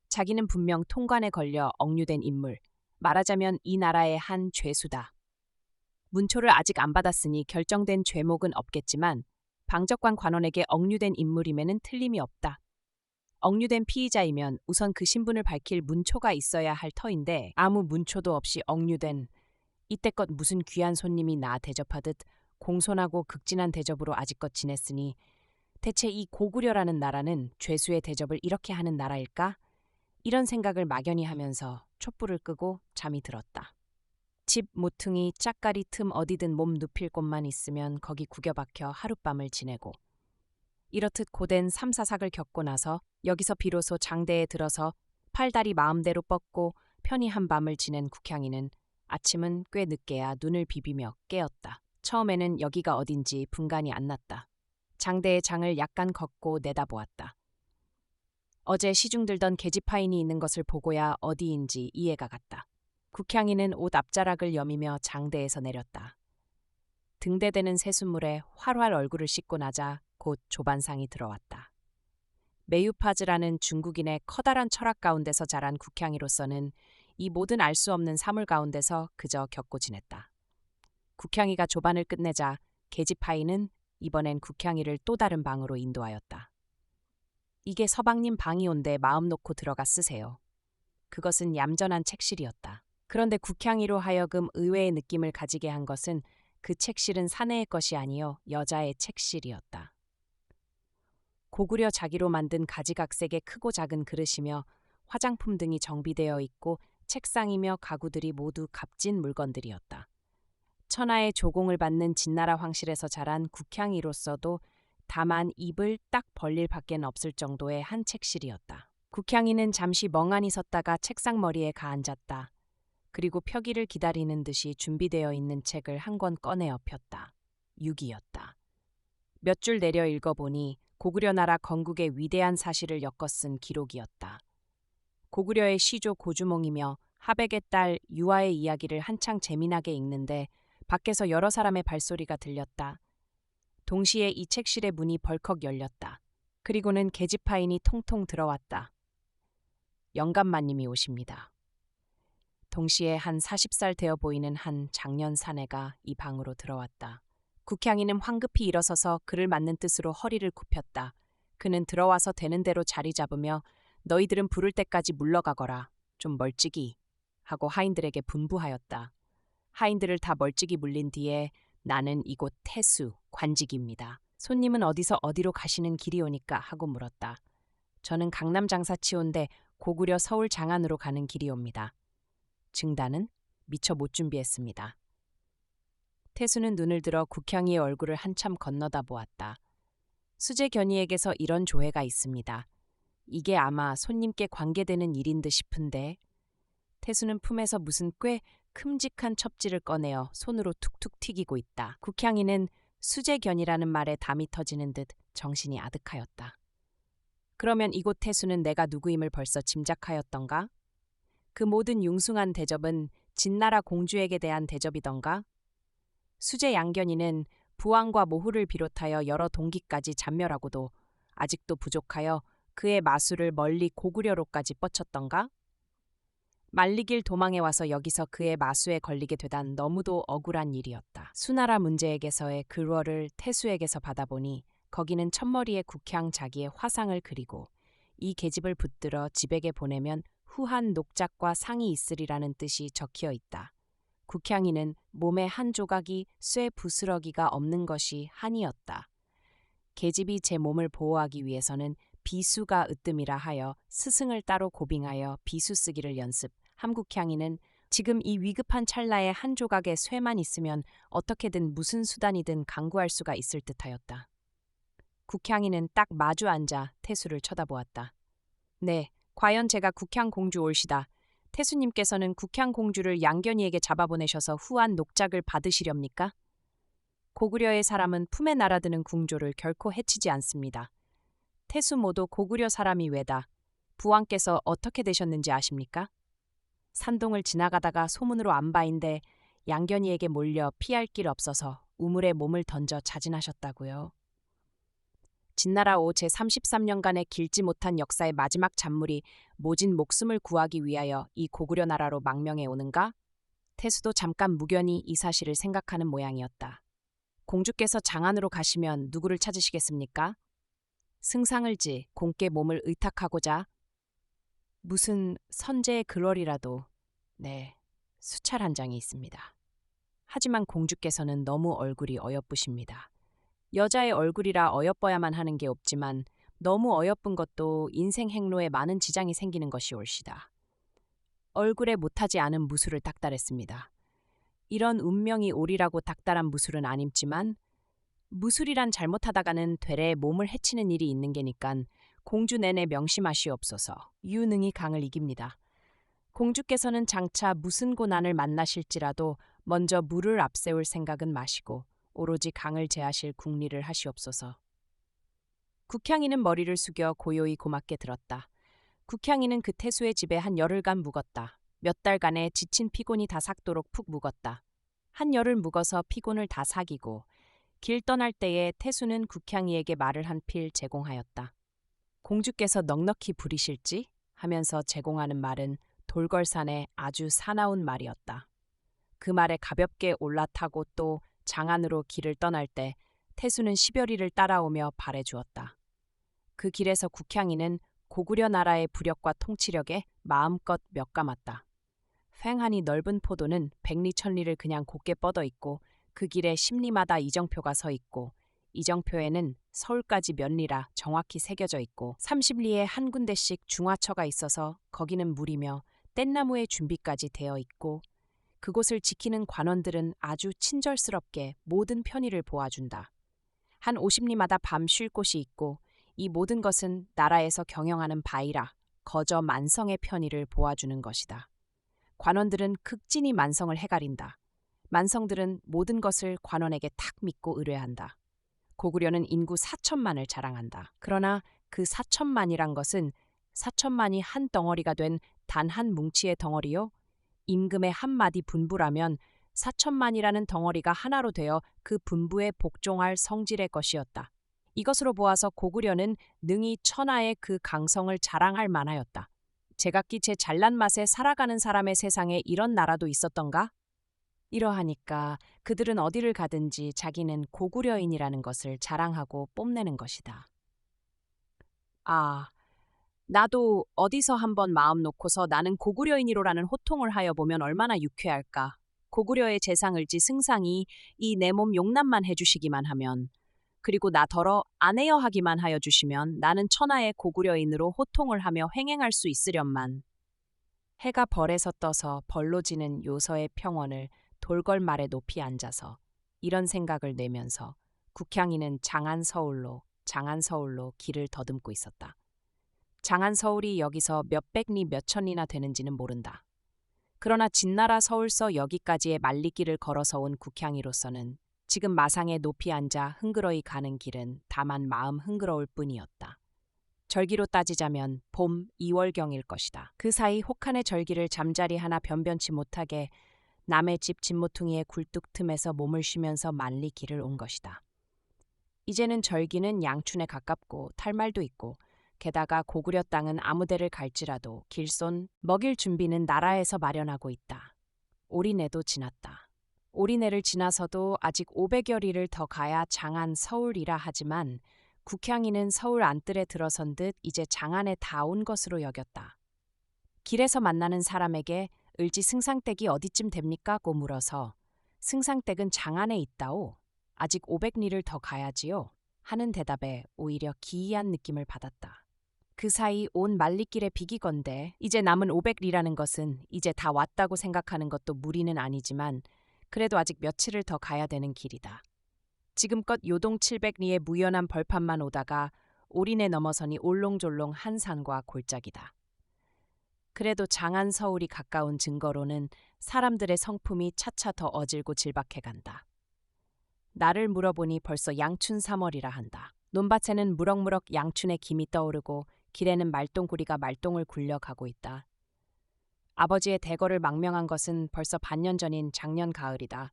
자기는 분명 통관에 걸려 억류된 인물. 말하자면 이 나라의 한 죄수다. 문초를 아직 안 받았으니 결정된 죄목은 없겠지만 방적관 관원에게 억류된 인물임에는 틀림이 없다. 억류된 피의자이면 우선 그 신분을 밝힐 문초가 있어야 할 터인데 아무 문초도 없이 억류된 이때껏 무슨 귀한 손님이 나 대접하듯 공손하고 극진한 대접으로 아직껏 지냈으니 대체 이 고구려라는 나라는 죄수의 대접을 이렇게 하는 나라일까? 이런 생각을 막연히 하면서 촛불을 끄고 잠이 들었다. 집 모퉁이 짝가리 틈 어디든 몸 눕힐 곳만 있으면 거기 구겨박혀 하룻밤을 지내고 이렇듯 고된 삼사삭을 겪고 나서 여기서 비로소 장대에 들어서 팔다리 마음대로 뻗고 편히 한 밤을 지낸 국향이는 아침은 꽤 늦게야 눈을 비비며 깨었다. 처음에는 여기가 어딘지 분간이 안 났다. 장대의 장을 약간 걷고 내다보았다. 어제 시중 들던 계집하인이 있는 것을 보고야 어디인지 이해가 갔다. 국향이는 옷 앞자락을 여미며 장대에서 내렸다. 등대대는 새순물에 활활 얼굴을 씻고 나자 곧 조반상이 들어왔다. 메유파즈라는 중국인의 커다란 철학 가운데서 자란 국향이로서는 이 모든 알 수 없는 사물 가운데서 그저 겪고 지냈다. 국향이가 조반을 끝내자 계집하인은 이번엔 국향이를 또 다른 방으로 인도하였다. 이게 서방님 방이온데 마음 놓고 들어가 쓰세요. 그것은 얌전한 책실이었다. 그런데 국향이로 하여금 의외의 느낌을 가지게 한 것은 그 책실은 사내의 것이 아니요 여자의 책실이었다. 고구려 자기로 만든 가지각색의 크고 작은 그릇이며 화장품 등이 정비되어 있고 책상이며 가구들이 모두 값진 물건들이었다. 천하의 조공을 받는 진나라 황실에서 자란 국향이로서도 다만 입을 딱 벌릴 밖엔 없을 정도의 한 책실이었다. 국향이는 잠시 멍하니 섰다가 책상 머리에 가앉았다. 그리고 펴기를 기다리는 듯이 준비되어 있는 책을 한 권 꺼내어 폈다. 육이었다. 몇 줄 내려 읽어보니 고구려 나라 건국의 위대한 사실을 엮어 쓴 기록이었다. 고구려의 시조 고주몽이며 하백의 딸 유아의 이야기를 한창 재미나게 읽는데 밖에서 여러 사람의 발소리가 들렸다. 동시에 이 책실의 문이 벌컥 열렸다. 그리고는 계집하인이 통통 들어왔다. 영감마님이 오십니다. 동시에 한 40살 되어 보이는 한 장년 사내가 이 방으로 들어왔다. 국향이는 황급히 일어서서 그를 맞는 뜻으로 허리를 굽혔다. 그는 들어와서 되는 대로 자리 잡으며 너희들은 부를 때까지 물러가거라. 좀 멀찍이 하고 하인들에게 분부하였다. 하인들을 다 멀찍이 물린 뒤에 나는 이곳 태수, 관직입니다. 손님은 어디서 어디로 가시는 길이오니까 하고 물었다. 저는 강남 장사치온데 고구려 서울 장안으로 가는 길이옵니다. 증단은 미처 못 준비했습니다. 태수는 눈을 들어 국향이의 얼굴을 한참 건너다 보았다. 수제 견이에게서 이런 조회가 있습니다. 이게 아마 손님께 관계되는 일인 듯 싶은데. 태수는 품에서 무슨 꽤 큼직한 첩지를 꺼내어 손으로 툭툭 튀기고 있다. 국향이는 수제견이라는 말에 담이 터지는 듯 정신이 아득하였다. 그러면 이곳 태수는 내가 누구임을 벌써 짐작하였던가? 그 모든 융숭한 대접은 진나라 공주에게 대한 대접이던가? 수제 양견이는 부왕과 모후를 비롯하여 여러 동기까지 잔멸하고도 아직도 부족하여 그의 마술을 멀리 고구려로까지 뻗쳤던가? 말리길 도망해 와서 여기서 그의 마수에 걸리게 되단 너무도 억울한 일이었다. 수나라 문제에게서의 글월을 태수에게서 받아보니 거기는 첫머리에 국향 자기의 화상을 그리고 이 계집을 붙들어 집에게 보내면 후한 녹작과 상이 있으리라는 뜻이 적혀 있다. 국향이는 몸에 한 조각이 쇠 부스러기가 없는 것이 한이었다. 계집이 제 몸을 보호하기 위해서는 비수가 으뜸이라 하여 스승을 따로 고빙하여 비수 쓰기를 연습. 함국향이는 지금 이 위급한 찰나에 한 조각의 쇠만 있으면 어떻게든 무슨 수단이든 강구할 수가 있을 듯하였다. 국향이는 딱 마주 앉아 태수를 쳐다보았다. 네, 과연 제가 국향 공주 올시다. 태수님께서는 국향 공주를 양견이에게 잡아보내셔서 후한 녹작을 받으시렵니까? 고구려의 사람은 품에 날아드는 궁조를 결코 해치지 않습니다. 태수 모두 고구려 사람이 외다. 부왕께서 어떻게 되셨는지 아십니까? 산동을 지나가다가 소문으로 안바인데 양견이에게 몰려 피할 길 없어서 우물에 몸을 던져 자진하셨다고요. 진나라 오 제33년간의 길지 못한 역사의 마지막 잔물이 모진 목숨을 구하기 위하여 이 고구려 나라로 망명해 오는가? 태수도 잠깐 무견히 이 사실을 생각하는 모양이었다. 공주께서 장안으로 가시면 누구를 찾으시겠습니까? 승상을지 공께 몸을 의탁하고자. 무슨 선제의 글월이라도 네, 수찰 한 장이 있습니다. 하지만 공주께서는 너무 얼굴이 어여쁘십니다. 여자의 얼굴이라 어여뻐야만 하는 게 없지만 너무 어여쁜 것도 인생 행로에 많은 지장이 생기는 것이 옳시다. 얼굴에 못하지 않은 무술을 닥달했습니다. 이런 운명이 오리라고 닥달한 무술은 아님지만 무술이란 잘못하다가는 되레 몸을 해치는 일이 있는 게니깐 공주 내내 명심하시옵소서. 유능히 강을 이깁니다. 공주께서는 장차 무슨 고난을 만나실지라도 먼저 물을 앞세울 생각은 마시고 오로지 강을 제하실 궁리를 하시옵소서. 국향이는 머리를 숙여 고요히 고맙게 들었다. 국향이는 그 태수의 집에 한 열흘간 묵었다. 몇 달간의 지친 피곤이 다 삭도록 푹 묵었다. 한 열을 묵어서 피곤을 다 사기고 길 떠날 때에 태수는 국향이에게 말을 한 필 제공하였다. 공주께서 넉넉히 부리실지 하면서 제공하는 말은 돌걸산의 아주 사나운 말이었다. 그 말에 가볍게 올라타고 또 장안으로 길을 떠날 때 태수는 시별이를 따라오며 발해주었다. 그 길에서 국향이는 고구려 나라의 부력과 통치력에 마음껏 몇감았다. 횡하니 넓은 포도는 백리천리를 그냥 곧게 뻗어 있고 그 길에 10리마다 이정표가 서 있고 이정표에는 서울까지 몇 리라 정확히 새겨져 있고 30리에 한 군데씩 중화처가 있어서 거기는 물이며 뗏나무의 준비까지 되어 있고 그곳을 지키는 관원들은 아주 친절스럽게 모든 편의를 보아준다. 한 50리마다 밤 쉴 곳이 있고 이 모든 것은 나라에서 경영하는 바이라 거저 만성의 편의를 보아주는 것이다. 관원들은 극진히 만성을 해가린다. 만성들은 모든 것을 관원에게 탁 믿고 의뢰한다. 고구려는 인구 4천만을 자랑한다. 그러나 그 4천만이란 것은 4천만이 한 덩어리가 된 단 한 뭉치의 덩어리요? 임금의 한마디 분부라면 4천만이라는 덩어리가 하나로 되어 그 분부에 복종할 성질의 것이었다. 이것으로 보아서 고구려는 능히 천하의 그 강성을 자랑할 만하였다. 제각기 제 잘난 맛에 살아가는 사람의 세상에 이런 나라도 있었던가? 이러하니까 그들은 어디를 가든지 자기는 고구려인이라는 것을 자랑하고 뽐내는 것이다. 아, 나도 어디서 한번 마음 놓고서 나는 고구려인이로라는 호통을 하여 보면 얼마나 유쾌할까. 고구려의 재상을지 승상이 이 내 몸 용납만 해주시기만 하면 그리고 나 더러 아내여 하기만 하여 주시면 나는 천하의 고구려인으로 호통을 하며 횡행할 수 있으련만. 해가 벌에서 떠서 벌로 지는 요서의 평원을 돌걸말에 높이 앉아서 이런 생각을 내면서 국향이는 장안 서울로 장안서울로 길을 더듬고 있었다. 장안서울이 여기서 몇백 리 몇천 리나 되는지는 모른다. 그러나 진나라 서울서 여기까지의 만리길을 걸어서 온 국향이로서는 지금 마상에 높이 앉아 흥그러이 가는 길은 다만 마음 흥그러울 뿐이었다. 절기로 따지자면 봄 2월경일 것이다. 그 사이 혹한의 절기를 잠자리 하나 변변치 못하게 남의 집 진모퉁이의 굴뚝 틈에서 몸을 쉬면서 만리 길을 온 것이다. 이제는 절기는 양춘에 가깝고 탈말도 있고 게다가 고구려 땅은 아무데를 갈지라도 길손 먹일 준비는 나라에서 마련하고 있다. 올인해도 지났다. 올인해를 지나서도 아직 500여 리를 더 가야 장안 서울이라 하지만 국향이는 서울 안뜰에 들어선 듯 이제 장안에 다 온 것으로 여겼다. 길에서 만나는 사람에게 을지 승상댁이 어디쯤 됩니까?고 물어서 승상댁은 장안에 있다오. 아직 500리를 더 가야지요. 하는 대답에 오히려 기이한 느낌을 받았다. 그 사이 온 만리길에 비기건대 이제 남은 500리라는 것은 이제 다 왔다고 생각하는 것도 무리는 아니지만 그래도 아직 며칠을 더 가야 되는 길이다. 지금껏 요동 700리의 무연한 벌판만 오다가 올인에 넘어서니 올롱졸롱 한 산과 골짜기다. 그래도 장안 서울이 가까운 증거로는 사람들의 성품이 차차 더 어질고 질박해간다. 나를 물어보니 벌써 양춘 3월이라 한다. 논밭에는 무럭무럭 양춘의 김이 떠오르고 길에는 말똥구리가 말똥을 굴려가고 있다. 아버지의 대거를 망명한 것은 벌써 반년 전인 작년 가을이다.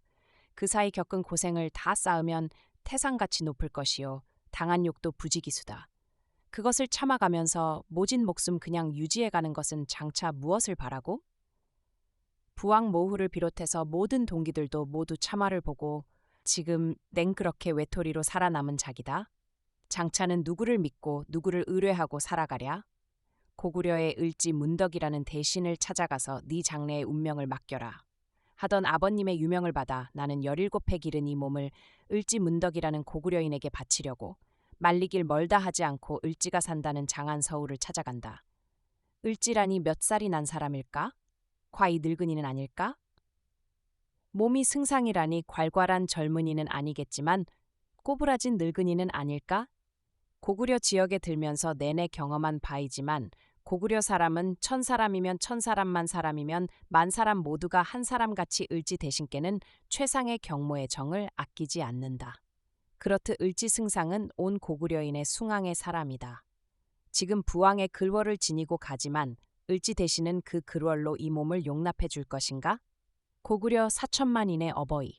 그 사이 겪은 고생을 다 쌓으면 태산같이 높을 것이요. 당한 욕도 부지기수다. 그것을 참아가면서 모진 목숨 그냥 유지해가는 것은 장차 무엇을 바라고? 부왕 모후를 비롯해서 모든 동기들도 모두 참화를 보고 지금 냉그렇게 외톨이로 살아남은 자기다. 장차는 누구를 믿고 누구를 의뢰하고 살아가랴? 고구려의 을지 문덕이라는 대신을 찾아가서 네 장래의 운명을 맡겨라. 하던 아버님의 유명을 받아 나는 17회 기른 이 몸을 을지 문덕이라는 고구려인에게 바치려고 말리길 멀다 하지 않고 을지가 산다는 장안 서울을 찾아간다. 을지라니 몇 살이 난 사람일까? 과히 늙은이는 아닐까? 몸이 승상이라니 괄괄한 젊은이는 아니겠지만 꼬부라진 늙은이는 아닐까? 고구려 지역에 들면서 내내 경험한 바이지만 고구려 사람은 1000사람이면 1000사람만 사람이면 10,000사람 모두가 한 사람같이 을지 대신께는 최상의 경모의 정을 아끼지 않는다. 그렇듯 을지 승상은 온 고구려인의 숭앙의 사람이다. 지금 부왕의 글월을 지니고 가지만 을지 대신은 그 글월로 이 몸을 용납해 줄 것인가? 고구려 4천만인의 어버이,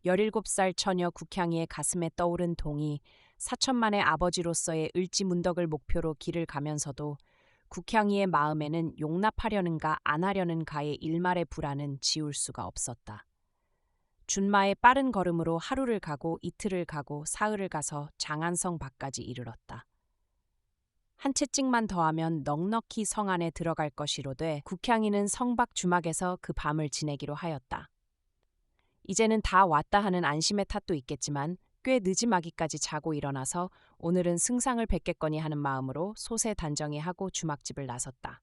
17살 처녀 국향이의 가슴에 떠오른 동이 4천만의 아버지로서의 을지 문덕을 목표로 길을 가면서도 국향이의 마음에는 용납하려는가 안 하려는가의 일말의 불안은 지울 수가 없었다. 준마의 빠른 걸음으로 하루를 가고 이틀을 가고 사흘을 가서 장안성 밖까지 이르렀다. 한 채찍만 더하면 넉넉히 성 안에 들어갈 것이로되 국향이는 성 밖 주막에서 그 밤을 지내기로 하였다. 이제는 다 왔다 하는 안심의 탓도 있겠지만 꽤 늦지막이까지 자고 일어나서 오늘은 승상을 뵙겠거니 하는 마음으로 소세 단정히 하고 주막집을 나섰다.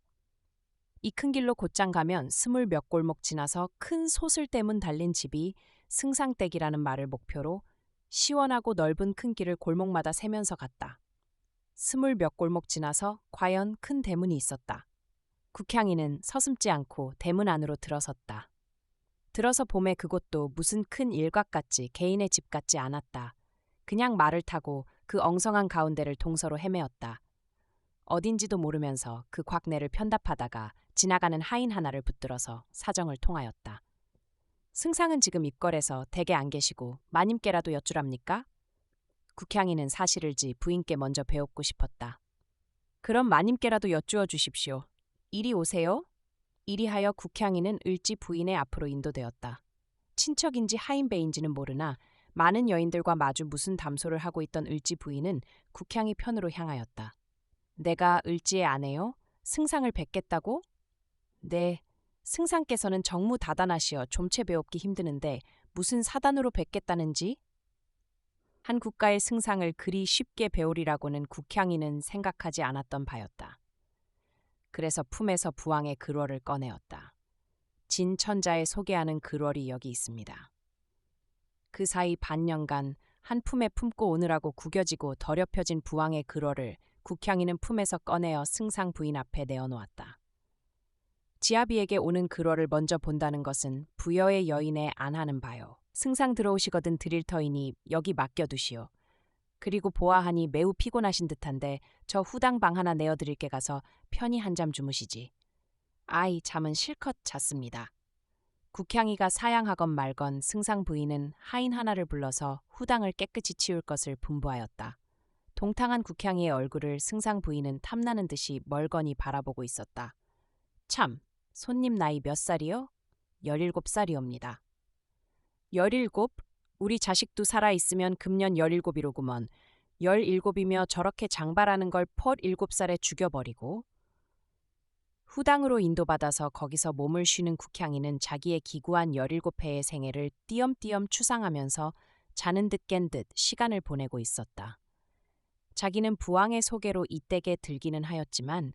이 큰 길로 곧장 가면 20 몇 골목 지나서 큰 소슬대문 달린 집이 승상댁이라는 말을 목표로 시원하고 넓은 큰 길을 골목마다 세면서 갔다. 20 몇 골목 지나서 과연 큰 대문이 있었다. 국향이는 서슴지 않고 대문 안으로 들어섰다. 들어서 봄에 그곳도 무슨 큰 일각 같지 개인의 집 같지 않았다. 그냥 말을 타고 그 엉성한 가운데를 동서로 헤매었다. 어딘지도 모르면서 그 곽내를 편답하다가 지나가는 하인 하나를 붙들어서 사정을 통하였다. 승상은 지금 입궐에서 댁에 안 계시고 마님께라도 여쭈랍니까? 국향이는 사실을지 부인께 먼저 배웠고 싶었다. 그럼 마님께라도 여쭈어 주십시오. 이리 오세요. 이리하여 국향이는 을지 부인의 앞으로 인도되었다. 친척인지 하인배인지는 모르나 많은 여인들과 마주 무슨 담소를 하고 있던 을지 부인은 국향이 편으로 향하였다. 내가 을지의 아내요? 승상을 뵙겠다고? 네, 승상께서는 정무다단하시어 좀채 배웁기 힘드는데 무슨 사단으로 뵙겠다는지? 한 국가의 승상을 그리 쉽게 배우리라고는 국향이는 생각하지 않았던 바였다. 그래서 품에서 부왕의 글월을 꺼내었다. 진천자에 소개하는 글월이 여기 있습니다. 그 사이 반년간 한 품에 품고 오느라고 구겨지고 더럽혀진 부왕의 글어를 국향이는 품에서 꺼내어 승상 부인 앞에 내어놓았다. 지아비에게 오는 글어를 먼저 본다는 것은 부여의 여인에 안하는 바요. 승상 들어오시거든 드릴 터이니 여기 맡겨두시오. 그리고 보아하니 매우 피곤하신 듯한데 저 후당 방 하나 내어드릴게 가서 편히 한잠 주무시지. 아이, 잠은 실컷 잤습니다. 국향이가 사양하건 말건 승상 부인은 하인 하나를 불러서 후당을 깨끗이 치울 것을 분부하였다. 동탕한 국향이의 얼굴을 승상 부인은 탐나는 듯이 멀거니 바라보고 있었다. 참, 손님 나이 몇 살이요? 17살이옵니다. 17? 우리 자식도 살아있으면 금년 17이로구먼. 17이며 저렇게 장발하는 걸 47살에 죽여버리고. 후당으로 인도받아서 거기서 몸을 쉬는 국향이는 자기의 기구한 17회의 생애를 띄엄띄엄 추상하면서 자는 듯 깬 듯 시간을 보내고 있었다. 자기는 부왕의 소개로 이댁에 들기는 하였지만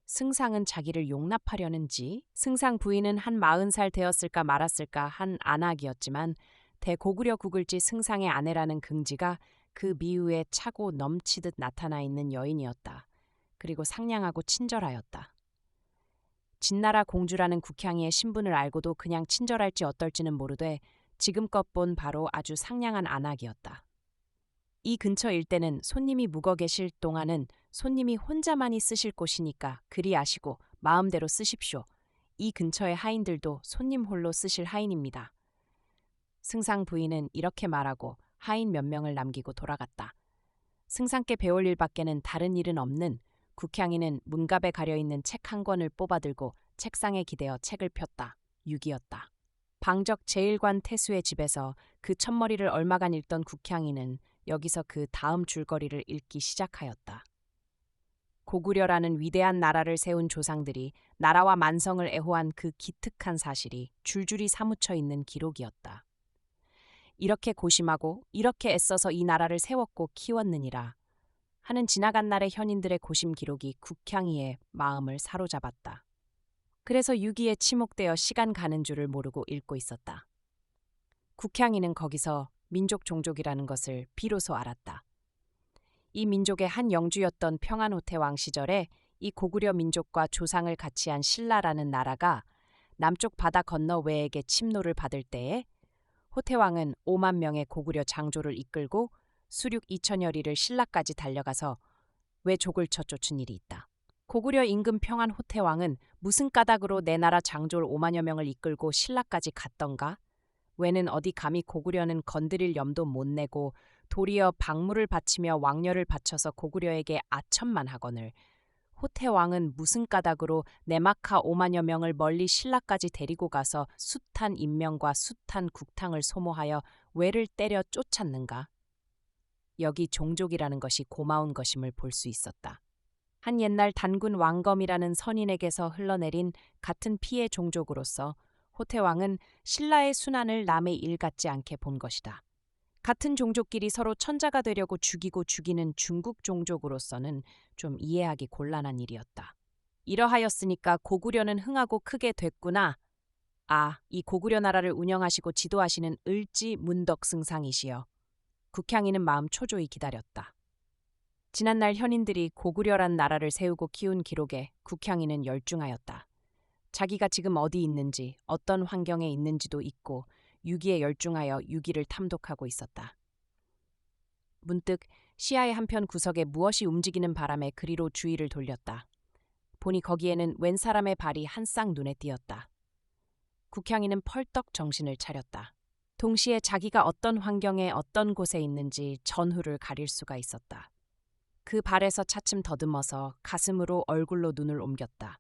승상은 자기를 용납하려는지, 승상 부인은 한 40살 되었을까 말았을까 한 안악이었지만 대고구려 국을지 승상의 아내라는 긍지가 그 미우에 차고 넘치듯 나타나 있는 여인이었다. 그리고 상냥하고 친절하였다. 진나라 공주라는 국향이의 신분을 알고도 그냥 친절할지 어떨지는 모르되 지금껏 본 바로 아주 상냥한 안악이었다. 이 근처 일대는 손님이 묵어 계실 동안은 손님이 혼자만이 쓰실 곳이니까 그리 아시고 마음대로 쓰십시오. 이 근처의 하인들도 손님 홀로 쓰실 하인입니다. 승상 부인은 이렇게 말하고 하인 몇 명을 남기고 돌아갔다. 승상께 배울 일밖에는 다른 일은 없는 국향이는 문갑에 가려있는 책 한 권을 뽑아들고 책상에 기대어 책을 폈다. 6이었다. 방적 제1관 태수의 집에서 그 첫머리를 얼마간 읽던 국향이는 여기서 그 다음 줄거리를 읽기 시작하였다. 고구려라는 위대한 나라를 세운 조상들이 나라와 만성을 애호한 그 기특한 사실이 줄줄이 사무쳐 있는 기록이었다. 이렇게 고심하고 이렇게 애써서 이 나라를 세웠고 키웠느니라 하는 지나간 날의 현인들의 고심 기록이 국향이의 마음을 사로잡았다. 그래서 유기에 치목되어 시간 가는 줄을 모르고 읽고 있었다. 국향이는 거기서 민족 종족이라는 것을 비로소 알았다. 이 민족의 한 영주였던 평안호태왕 시절에 이 고구려 민족과 조상을 같이 한 신라라는 나라가 남쪽 바다 건너 외에게 침노를 받을 때에 호태왕은 5만 명의 고구려 장조를 이끌고 수륙 2천여리를 신라까지 달려가서 외족을 쳐쫓은 일이 있다. 고구려 임금 평안 호태왕은 무슨 까닭으로 내 나라 장졸 5만여 명을 이끌고 신라까지 갔던가? 왜는 어디 감히 고구려는 건드릴 염도 못 내고 도리어 박물을 바치며 왕녀를 바쳐서 고구려에게 아첨만 하거늘 호태왕은 무슨 까닭으로 내막하 5만여 명을 멀리 신라까지 데리고 가서 숱한 인명과 숱한 국탕을 소모하여 외를 때려 쫓았는가? 여기 종족이라는 것이 고마운 것임을 볼 수 있었다. 한 옛날 단군 왕검이라는 선인에게서 흘러내린 같은 피의 종족으로서 호태왕은 신라의 순환을 남의 일 같지 않게 본 것이다. 같은 종족끼리 서로 천자가 되려고 죽이고 죽이는 중국 종족으로서는 좀 이해하기 곤란한 일이었다. 이러하였으니까 고구려는 흥하고 크게 됐구나. 아, 이 고구려 나라를 운영하시고 지도하시는 을지 문덕승상이시여. 국향이는 마음 초조히 기다렸다. 지난날 현인들이 고구려란 나라를 세우고 키운 기록에 국향이는 열중하였다. 자기가 지금 어디 있는지, 어떤 환경에 있는지도 잊고 유기에 열중하여 유기를 탐독하고 있었다. 문득 시야의 한편 구석에 무엇이 움직이는 바람에 그리로 주의를 돌렸다. 보니 거기에는 웬 사람의 발이 한 쌍 눈에 띄었다. 국향이는 펄떡 정신을 차렸다. 동시에 자기가 어떤 환경에 어떤 곳에 있는지 전후를 가릴 수가 있었다. 그 발에서 차츰 더듬어서 가슴으로 얼굴로 눈을 옮겼다.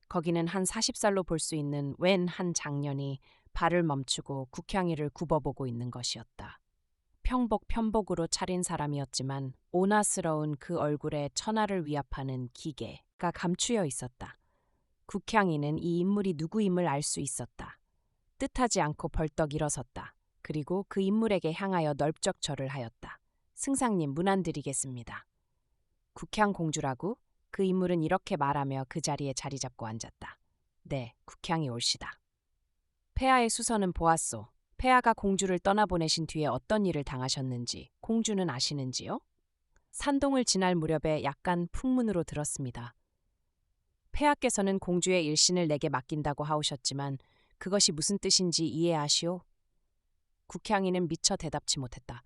거기는 한 40살로 볼 수 있는 웬 한 장년이 발을 멈추고 국향이를 굽어보고 있는 것이었다. 편복으로 차린 사람이었지만 오나스러운 그 얼굴에 천하를 위압하는 기계가 감추어 있었다. 국향이는 이 인물이 누구임을 알 수 있었다. 뜻하지 않고 벌떡 일어섰다. 그리고 그 인물에게 향하여 널쩍 절을 하였다. 승상님, 문안 드리겠습니다. 국향 공주라고? 그 인물은 이렇게 말하며 그 자리에 자리 잡고 앉았다. 네, 국향이 옳시다. 폐하의 수선은 보았소. 폐하가 공주를 떠나보내신 뒤에 어떤 일을 당하셨는지 공주는 아시는지요? 산동을 지날 무렵에 약간 풍문으로 들었습니다. 폐하께서는 공주의 일신을 내게 맡긴다고 하오셨지만 그것이 무슨 뜻인지 이해하시오? 국향이는 미처 대답치 못했다.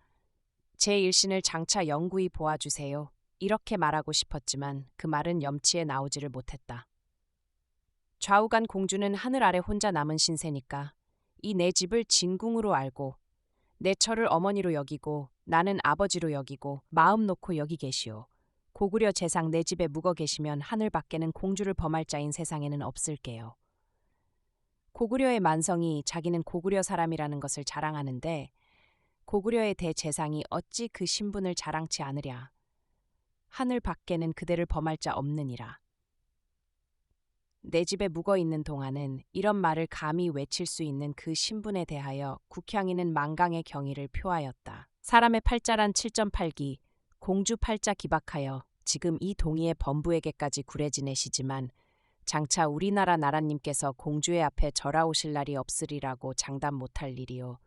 제 일신을 장차 영구히 보아주세요. 이렇게 말하고 싶었지만 그 말은 염치에 나오지를 못했다. 좌우간 공주는 하늘 아래 혼자 남은 신세니까 이 내 집을 진궁으로 알고 내 처를 어머니로 여기고 나는 아버지로 여기고 마음 놓고 여기 계시오. 고구려 재상 내 집에 묵어 계시면 하늘 밖에는 공주를 범할 자인 세상에는 없을게요. 고구려의 만성이 자기는 고구려 사람이라는 것을 자랑하는데 고구려의 대재상이 어찌 그 신분을 자랑치 않으랴. 하늘 밖에는 그대를 범할 자 없느니라. 내 집에 묵어 있는 동안은 이런 말을 감히 외칠 수 있는 그 신분에 대하여 국향이는 만강의 경의를 표하였다. 사람의 팔자란 7.8기, 공주 팔자 기박하여 지금 이 동의의 범부에게까지 굴해 지내시지만 장차 우리나라 나라님께서 공주의 앞에 절하오실 날이 없으리라고 장담 못할 일이요.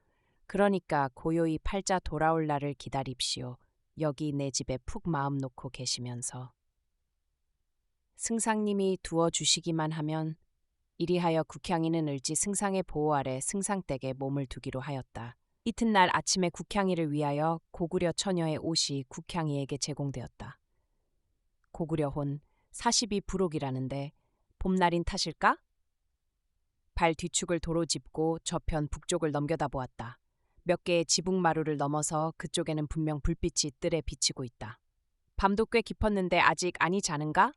그러니까 고요히 팔자 돌아올 날을 기다립시오. 여기 내 집에 푹 마음 놓고 계시면서. 승상님이 두어주시기만 하면 이리하여 국향이는 을지 승상의 보호 아래 승상댁에 몸을 두기로 하였다. 이튿날 아침에 국향이를 위하여 고구려 처녀의 옷이 국향이에게 제공되었다. 고구려 혼 42부록이라는데 봄날인 탓일까? 발 뒤축을 도로 짚고 저편 북쪽을 넘겨다 보았다. 몇 개의 지붕마루를 넘어서 그쪽에는 분명 불빛이 뜰에 비치고 있다. 밤도 꽤 깊었는데 아직 아니 자는가?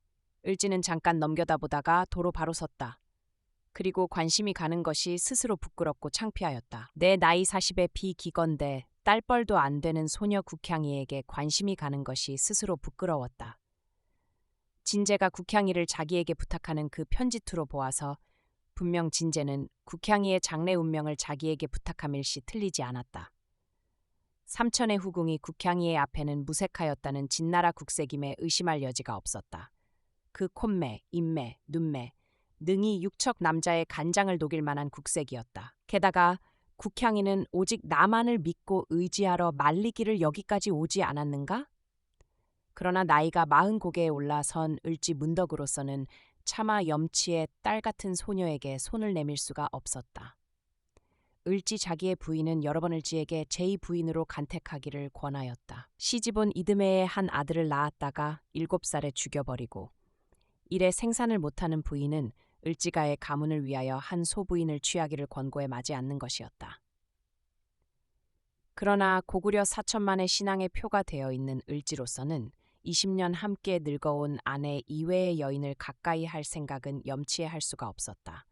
을지는 잠깐 넘겨다보다가 도로 바로 섰다. 그리고 관심이 가는 것이 스스로 부끄럽고 창피하였다. 내 나이 40에 비기건대 딸뻘도 안 되는 소녀 국향이에게 관심이 가는 것이 스스로 부끄러웠다. 진제가 국향이를 자기에게 부탁하는 그 편지투로 보아서 분명 진제는 국향이의 장래 운명을 자기에게 부탁함 일시 틀리지 않았다. 삼천의 후궁이 국향이의 앞에는 무색하였다는 진나라 국색임에 의심할 여지가 없었다. 그 콧매, 입매, 눈매, 능히 육척 남자의 간장을 녹일 만한 국색이었다. 게다가 국향이는 오직 나만을 믿고 의지하러 말리기를 여기까지 오지 않았는가? 그러나 나이가 40고개에 올라선 을지 문덕으로서는 차마 염치의 딸 같은 소녀에게 손을 내밀 수가 없었다. 을지 자기의 부인은 여러 번 을지에게 제2부인으로 간택하기를 권하였다. 시집온 이듬해에 한 아들을 낳았다가 7살에 죽여버리고 이래 생산을 못하는 부인은 을지가의 가문을 위하여 한 소부인을 취하기를 권고해 마지 않는 것이었다. 그러나 고구려 사천만의 신앙의 표가 되어 있는 을지로서는 20년 함께 늙어온 아내 이외의 여인을 가까이 할 생각은 염치에 할 수가 없었다.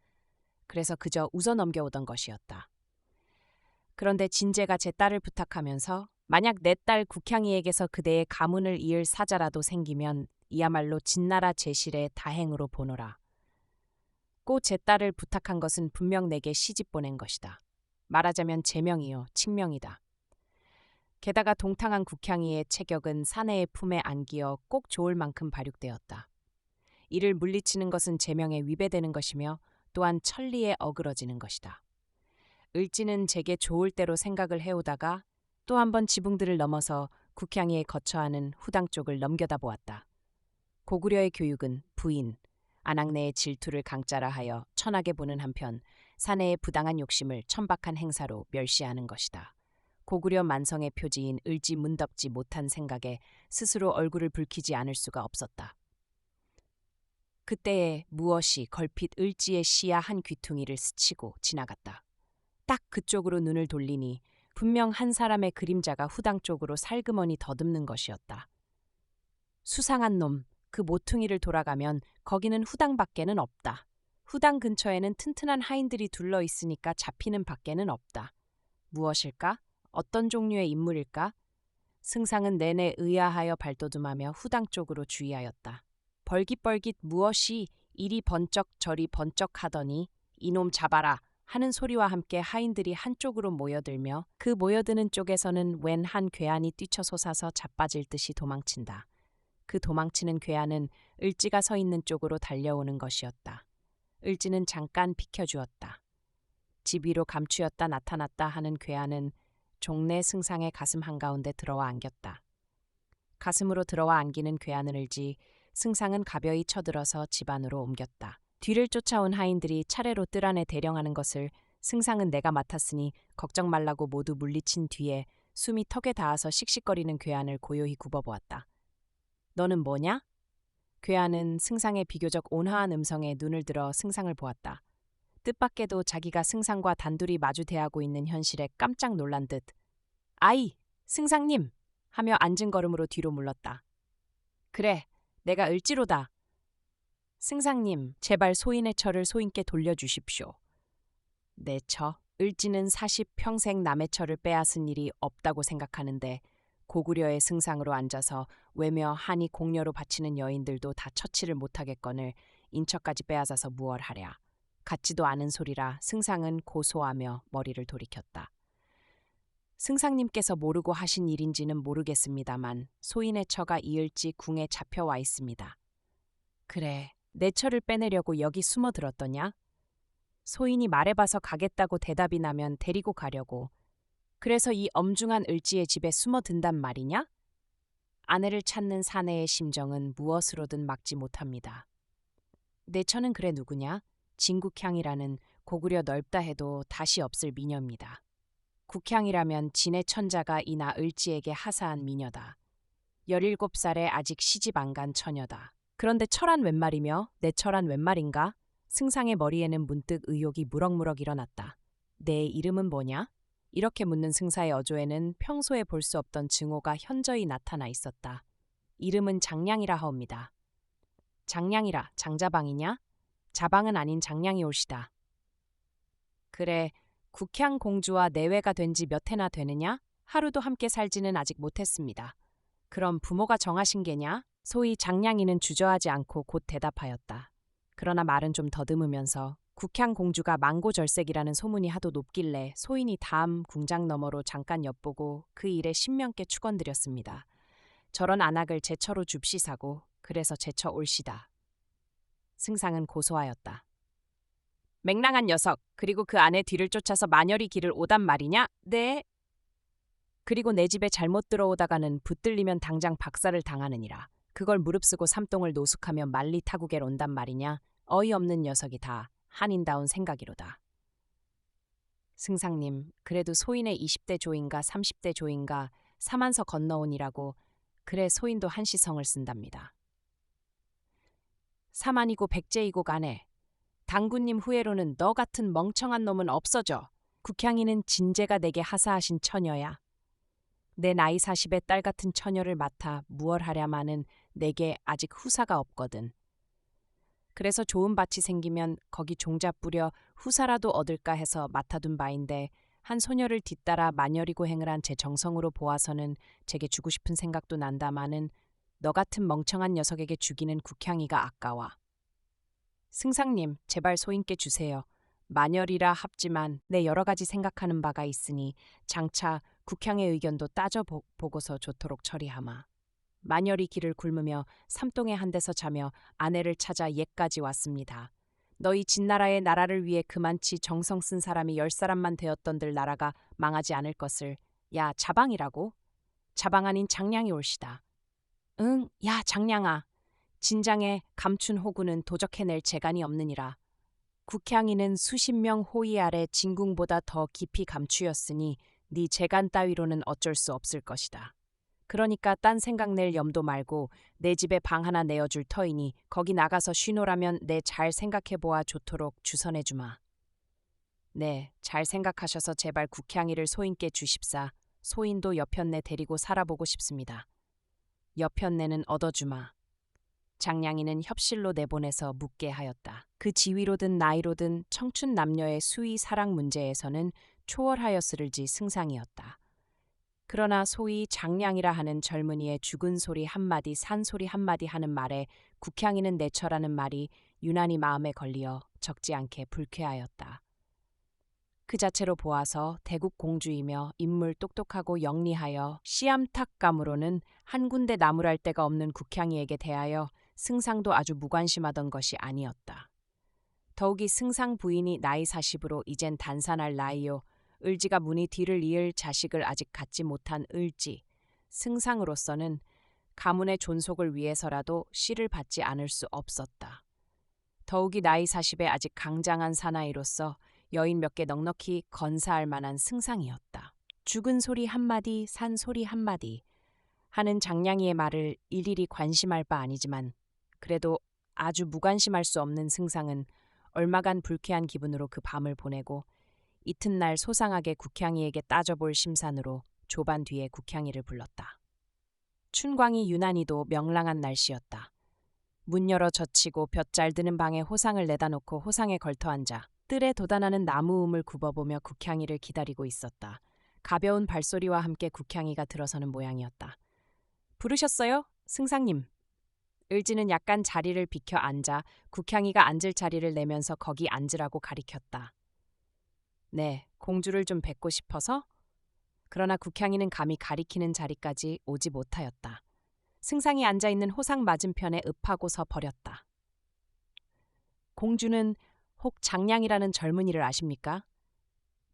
그래서 그저 웃어 넘겨오던 것이었다. 그런데 진제가 제 딸을 부탁하면서 만약 내 딸 국향이에게서 그대의 가문을 이을 사자라도 생기면 이야말로 진나라 제실의 다행으로 보노라. 꼭 제 딸을 부탁한 것은 분명 내게 시집 보낸 것이다. 말하자면 제명이요 칙명이다. 게다가 동탕한 국향이의 체격은 사내의 품에 안기어 꼭 좋을 만큼 발육되었다. 이를 물리치는 것은 제명에 위배되는 것이며 또한 천리에 어그러지는 것이다. 을지는 제게 좋을 대로 생각을 해오다가 또 한 번 지붕들을 넘어서 국향이의 거처하는 후당 쪽을 넘겨다보았다. 고구려의 교육은 부인, 아낙네의 질투를 강짜라 하여 천하게 보는 한편 사내의 부당한 욕심을 천박한 행사로 멸시하는 것이다. 고구려 만성의 표지인 을지 문덕지 못한 생각에 스스로 얼굴을 붉히지 않을 수가 없었다. 그때에 무엇이 걸핏 을지의 시야 한 귀퉁이를 스치고 지나갔다. 딱 그쪽으로 눈을 돌리니 분명 한 사람의 그림자가 후당 쪽으로 살그머니 더듬는 것이었다. 수상한 놈, 그 모퉁이를 돌아가면 거기는 후당 밖에는 없다. 후당 근처에는 튼튼한 하인들이 둘러 있으니까 잡히는 밖에는 없다. 무엇일까? 어떤 종류의 인물일까? 승상은 내내 의아하여 발돋움하며 후당 쪽으로 주의하였다. 벌깃벌깃 무엇이 이리 번쩍 저리 번쩍 하더니 이놈 잡아라 하는 소리와 함께 하인들이 한쪽으로 모여들며 그 모여드는 쪽에서는 웬 한 괴한이 뛰쳐솟아서 자빠질 듯이 도망친다. 그 도망치는 괴한은 을지가 서 있는 쪽으로 달려오는 것이었다. 을지는 잠깐 비켜주었다. 집 위로 감추었다 나타났다 하는 괴한은 종래 승상의 가슴 한가운데 들어와 안겼다. 가슴으로 들어와 안기는 괴한을 을지 승상은 가벼이 쳐들어서 집 안으로 옮겼다. 뒤를 쫓아온 하인들이 차례로 뜰 안에 대령하는 것을 승상은 내가 맡았으니 걱정 말라고 모두 물리친 뒤에 숨이 턱에 닿아서 씩씩거리는 괴한을 고요히 굽어보았다. 너는 뭐냐? 괴한은 승상의 비교적 온화한 음성에 눈을 들어 승상을 보았다. 뜻밖에도 자기가 승상과 단둘이 마주 대하고 있는 현실에 깜짝 놀란 듯 아이, 승상님! 하며 앉은 걸음으로 뒤로 물렀다. 그래, 내가 을지로다. 승상님, 제발 소인의 처를 소인께 돌려주십시오. 내 처? 을지는 40평생 남의 처를 빼앗은 일이 없다고 생각하는데 고구려의 승상으로 앉아서 외며 한이 공려로 바치는 여인들도 다 처치를 못하겠거늘 인처까지 빼앗아서 무얼 하랴. 같지도 않은 소리라 승상은 고소하며 머리를 돌이켰다. 승상님께서 모르고 하신 일인지는 모르겠습니다만 소인의 처가 이을지 궁에 잡혀와 있습니다. 그래, 내 처를 빼내려고 여기 숨어들었더냐? 소인이 말해봐서 가겠다고 대답이 나면 데리고 가려고. 그래서 이 엄중한 을지의 집에 숨어든단 말이냐? 아내를 찾는 사내의 심정은 무엇으로든 막지 못합니다. 내 처는 그래 누구냐? 진국향이라는 고구려 넓다 해도 다시 없을 미녀입니다. 국향이라면 진의 천자가 이나 을지에게 하사한 미녀다. 17살에 아직 시집 안 간 처녀다. 그런데 처란 웬 말이며 내 처란 웬 말인가? 승상의 머리에는 문득 의욕이 무럭무럭 일어났다. 내 이름은 뭐냐? 이렇게 묻는 승사의 어조에는 평소에 볼 수 없던 증오가 현저히 나타나 있었다. 이름은 장량이라 하옵니다. 장량이라 장자방이냐? 자방은 아닌 장량이 올시다. 그래, 국향 공주와 내외가 된 지 몇 해나 되느냐? 하루도 함께 살지는 아직 못했습니다. 그럼 부모가 정하신 게냐? 소위 장량이는 주저하지 않고 곧 대답하였다. 그러나 말은 좀 더듬으면서 국향 공주가 망고절색이라는 소문이 하도 높길래 소인이 다음 궁장 너머로 잠깐 엿보고 그 일에 신명께 축원드렸습니다. 저런 안악을 제 처로 줍시사고 그래서 제 처 올시다. 승상은 고소하였다. 맹랑한 녀석, 그리고 그 아내 뒤를 쫓아서 마녀리 길을 오단 말이냐? 네. 그리고 내 집에 잘못 들어오다가는 붙들리면 당장 박살을 당하느니라. 그걸 무릅쓰고 삼동을 노숙하며 만리 타국에 온단 말이냐? 어이없는 녀석이 다 한인다운 생각이로다. 승상님, 그래도 소인의 20대 조인가 30대 조인가 사만서 건너온이라고 그래 소인도 한시성을 쓴답니다. 사만이고 백제이고 간에 당군님 후회로는 너 같은 멍청한 놈은 없어져. 국향이는 진제가 내게 하사하신 처녀야. 내 나이 40의 딸 같은 처녀를 맡아 무얼 하랴마는 내게 아직 후사가 없거든. 그래서 좋은 밭이 생기면 거기 종자 뿌려 후사라도 얻을까 해서 맡아둔 바인데 한 소녀를 뒤따라 마녀리고 행을 한 제 정성으로 보아서는 제게 주고 싶은 생각도 난다마는 너 같은 멍청한 녀석에게 주기는 국향이가 아까워. 승상님, 제발 소인께 주세요. 마녀리라 합지만 내 여러 가지 생각하는 바가 있으니 장차 국향의 의견도 따져보고서 좋도록 처리하마. 마녀리 길을 굶으며 삼동의 한 데서 자며 아내를 찾아 옛까지 왔습니다. 너희 진나라의 나라를 위해 그만치 정성 쓴 사람이 10사람만 되었던들 나라가 망하지 않을 것을. 야, 자방이라고? 자방 아닌 장량이 올시다. 응, 야 장량아. 진장에 감춘 호구는 도적해낼 재간이 없느니라. 국향이는 수십 명 호위 아래 진궁보다 더 깊이 감추였으니 네 재간 따위로는 어쩔 수 없을 것이다. 그러니까 딴 생각 낼 염도 말고 내 집에 방 하나 내어줄 터이니 거기 나가서 쉬노라면 내 잘 생각해보아 좋도록 주선해주마. 네, 잘 생각하셔서 제발 국향이를 소인께 주십사. 소인도 여편네 데리고 살아보고 싶습니다. 여편네는 얻어주마. 장량이는 협실로 내보내서 묻게 하였다. 그 지위로든 나이로든 청춘 남녀의 수의 사랑 문제에서는 초월하였으를지 승상이었다. 그러나 소위 장량이라 하는 젊은이의 죽은 소리 한마디 산소리 한마디 하는 말에 국향이는 내처라는 말이 유난히 마음에 걸리어 적지 않게 불쾌하였다. 그 자체로 보아서 대국 공주이며 인물 똑똑하고 영리하여 씨암탉감으로는 한 군데 나무랄 데가 없는 국향이에게 대하여 승상도 아주 무관심하던 것이 아니었다. 더욱이 승상 부인이 나이 40으로 이젠 단산할 나이요. 을지가 문이 뒤를 이을 자식을 아직 갖지 못한 을지. 승상으로서는 가문의 존속을 위해서라도 씨를 받지 않을 수 없었다. 더욱이 나이 40에 아직 강장한 사나이로서 여인 몇 개 넉넉히 건사할 만한 승상이었다. 죽은 소리 한마디, 산 소리 한마디 하는 장량이의 말을 일일이 관심할 바 아니지만 그래도 아주 무관심할 수 없는 승상은 얼마간 불쾌한 기분으로 그 밤을 보내고 이튿날 소상하게 국향이에게 따져볼 심산으로 조반 뒤에 국향이를 불렀다. 춘광이 유난히도 명랑한 날씨였다. 문 열어 젖히고 볕 잘 드는 방에 호상을 내다 놓고 호상에 걸터 앉아 뜰에 돋아나는 나무음을 굽어보며 국향이를 기다리고 있었다. 가벼운 발소리와 함께 국향이가 들어서는 모양이었다. 부르셨어요? 승상님. 을지는 약간 자리를 비켜 앉아 국향이가 앉을 자리를 내면서 거기 앉으라고 가리켰다. 네, 공주를 좀 뵙고 싶어서? 그러나 국향이는 감히 가리키는 자리까지 오지 못하였다. 승상이 앉아있는 호상 맞은편에 읍하고서 버렸다. 공주는 혹 장량이라는 젊은이를 아십니까?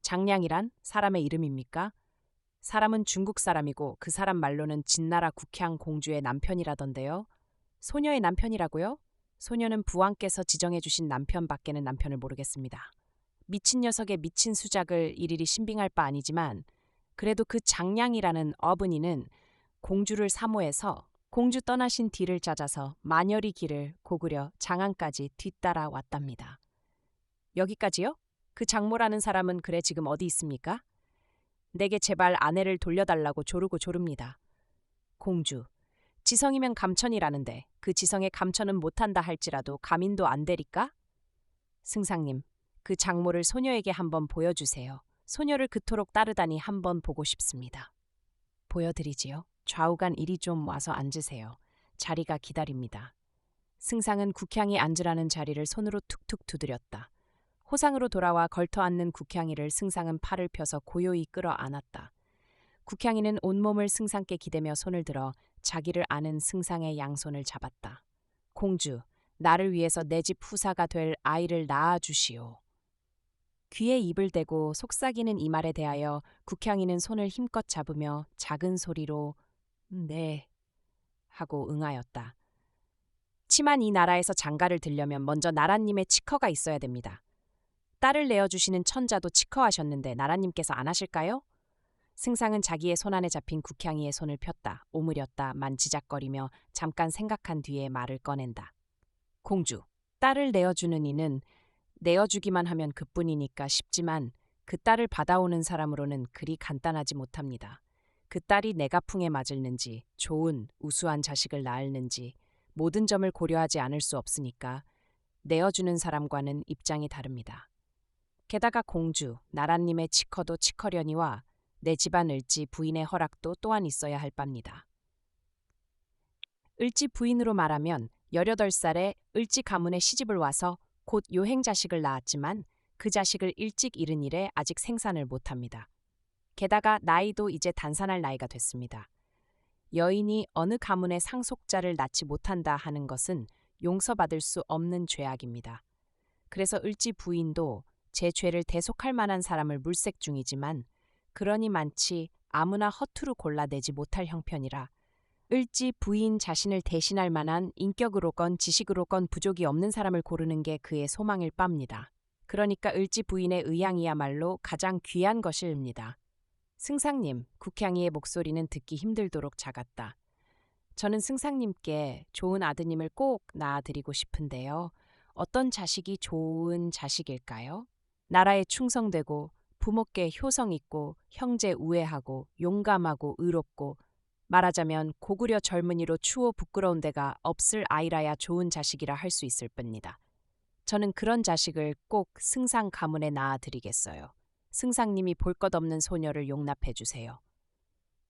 장량이란 사람의 이름입니까? 사람은 중국 사람이고 그 사람 말로는 진나라 국향 공주의 남편이라던데요. 소녀의 남편이라고요? 소녀는 부왕께서 지정해 주신 남편밖에는 남편을 모르겠습니다. 미친 녀석의 미친 수작을 일일이 신빙할 바 아니지만 그래도 그 장량이라는 어분이는 공주를 사모해서 공주 떠나신 뒤를 찾아서 만열이 길을 고구려 장안까지 뒤따라 왔답니다. 여기까지요? 그 장모라는 사람은 그래 지금 어디 있습니까? 내게 제발 아내를 돌려달라고 조르고 조릅니다. 공주, 지성이면 감천이라는데 그 지성에 감천은 못한다 할지라도 감인도 안 되리까? 승상님, 그 장모를 소녀에게 한번 보여주세요. 소녀를 그토록 따르다니 한번 보고 싶습니다. 보여드리지요. 좌우간 이리 좀 와서 앉으세요. 자리가 기다립니다. 승상은 국향이 앉으라는 자리를 손으로 툭툭 두드렸다. 호상으로 돌아와 걸터 앉는 국향이를 승상은 팔을 펴서 고요히 끌어안았다. 국향이는 온몸을 승상께 기대며 손을 들어 자기를 아는 승상의 양손을 잡았다. 공주, 나를 위해서 내 집 후사가 될 아이를 낳아주시오. 귀에 입을 대고 속삭이는 이 말에 대하여 국향이는 손을 힘껏 잡으며 작은 소리로 네 하고 응하였다. 치만 이 나라에서 장가를 들려면 먼저 나라님의 치커가 있어야 됩니다. 딸을 내어주시는 천자도 치커하셨는데 나라님께서 안 하실까요? 승상은 자기의 손안에 잡힌 국향이의 손을 폈다. 오므렸다. 만지작거리며 잠깐 생각한 뒤에 말을 꺼낸다. 공주, 딸을 내어주는 이는 내어주기만 하면 그뿐이니까 쉽지만 그 딸을 받아오는 사람으로는 그리 간단하지 못합니다. 그 딸이 내가 풍에 맞을는지 좋은 우수한 자식을 낳을는지 모든 점을 고려하지 않을 수 없으니까 내어주는 사람과는 입장이 다릅니다. 게다가 공주, 나라님의 치커도 치커려니와 내 집안 을지 부인의 허락도 또한 있어야 할 바입니다. 을지 부인으로 말하면 18살에 을지 가문에 시집을 와서 곧 요행 자식을 낳았지만 그 자식을 일찍 잃은 이래 아직 생산을 못합니다. 게다가 나이도 이제 단산할 나이가 됐습니다. 여인이 어느 가문의 상속자를 낳지 못한다 하는 것은 용서받을 수 없는 죄악입니다. 그래서 을지 부인도 제 죄를 대속할 만한 사람을 물색 중이지만 그러니 많지 아무나 허투루 골라내지 못할 형편이라 을지 부인 자신을 대신할 만한 인격으로건 지식으로건 부족이 없는 사람을 고르는 게 그의 소망일 바입니다. 그러니까 을지 부인의 의향이야말로 가장 귀한 것일입니다. 승상님, 국향이의 목소리는 듣기 힘들도록 작았다. 저는 승상님께 좋은 아드님을 꼭 낳아드리고 싶은데요. 어떤 자식이 좋은 자식일까요? 나라에 충성되고 부모께 효성 있고 형제 우애하고 용감하고 의롭고 말하자면 고구려 젊은이로 추호 부끄러운 데가 없을 아이라야 좋은 자식이라 할 수 있을 뿐입니다. 저는 그런 자식을 꼭 승상 가문에 낳아드리겠어요. 승상님이 볼 것 없는 소녀를 용납해 주세요.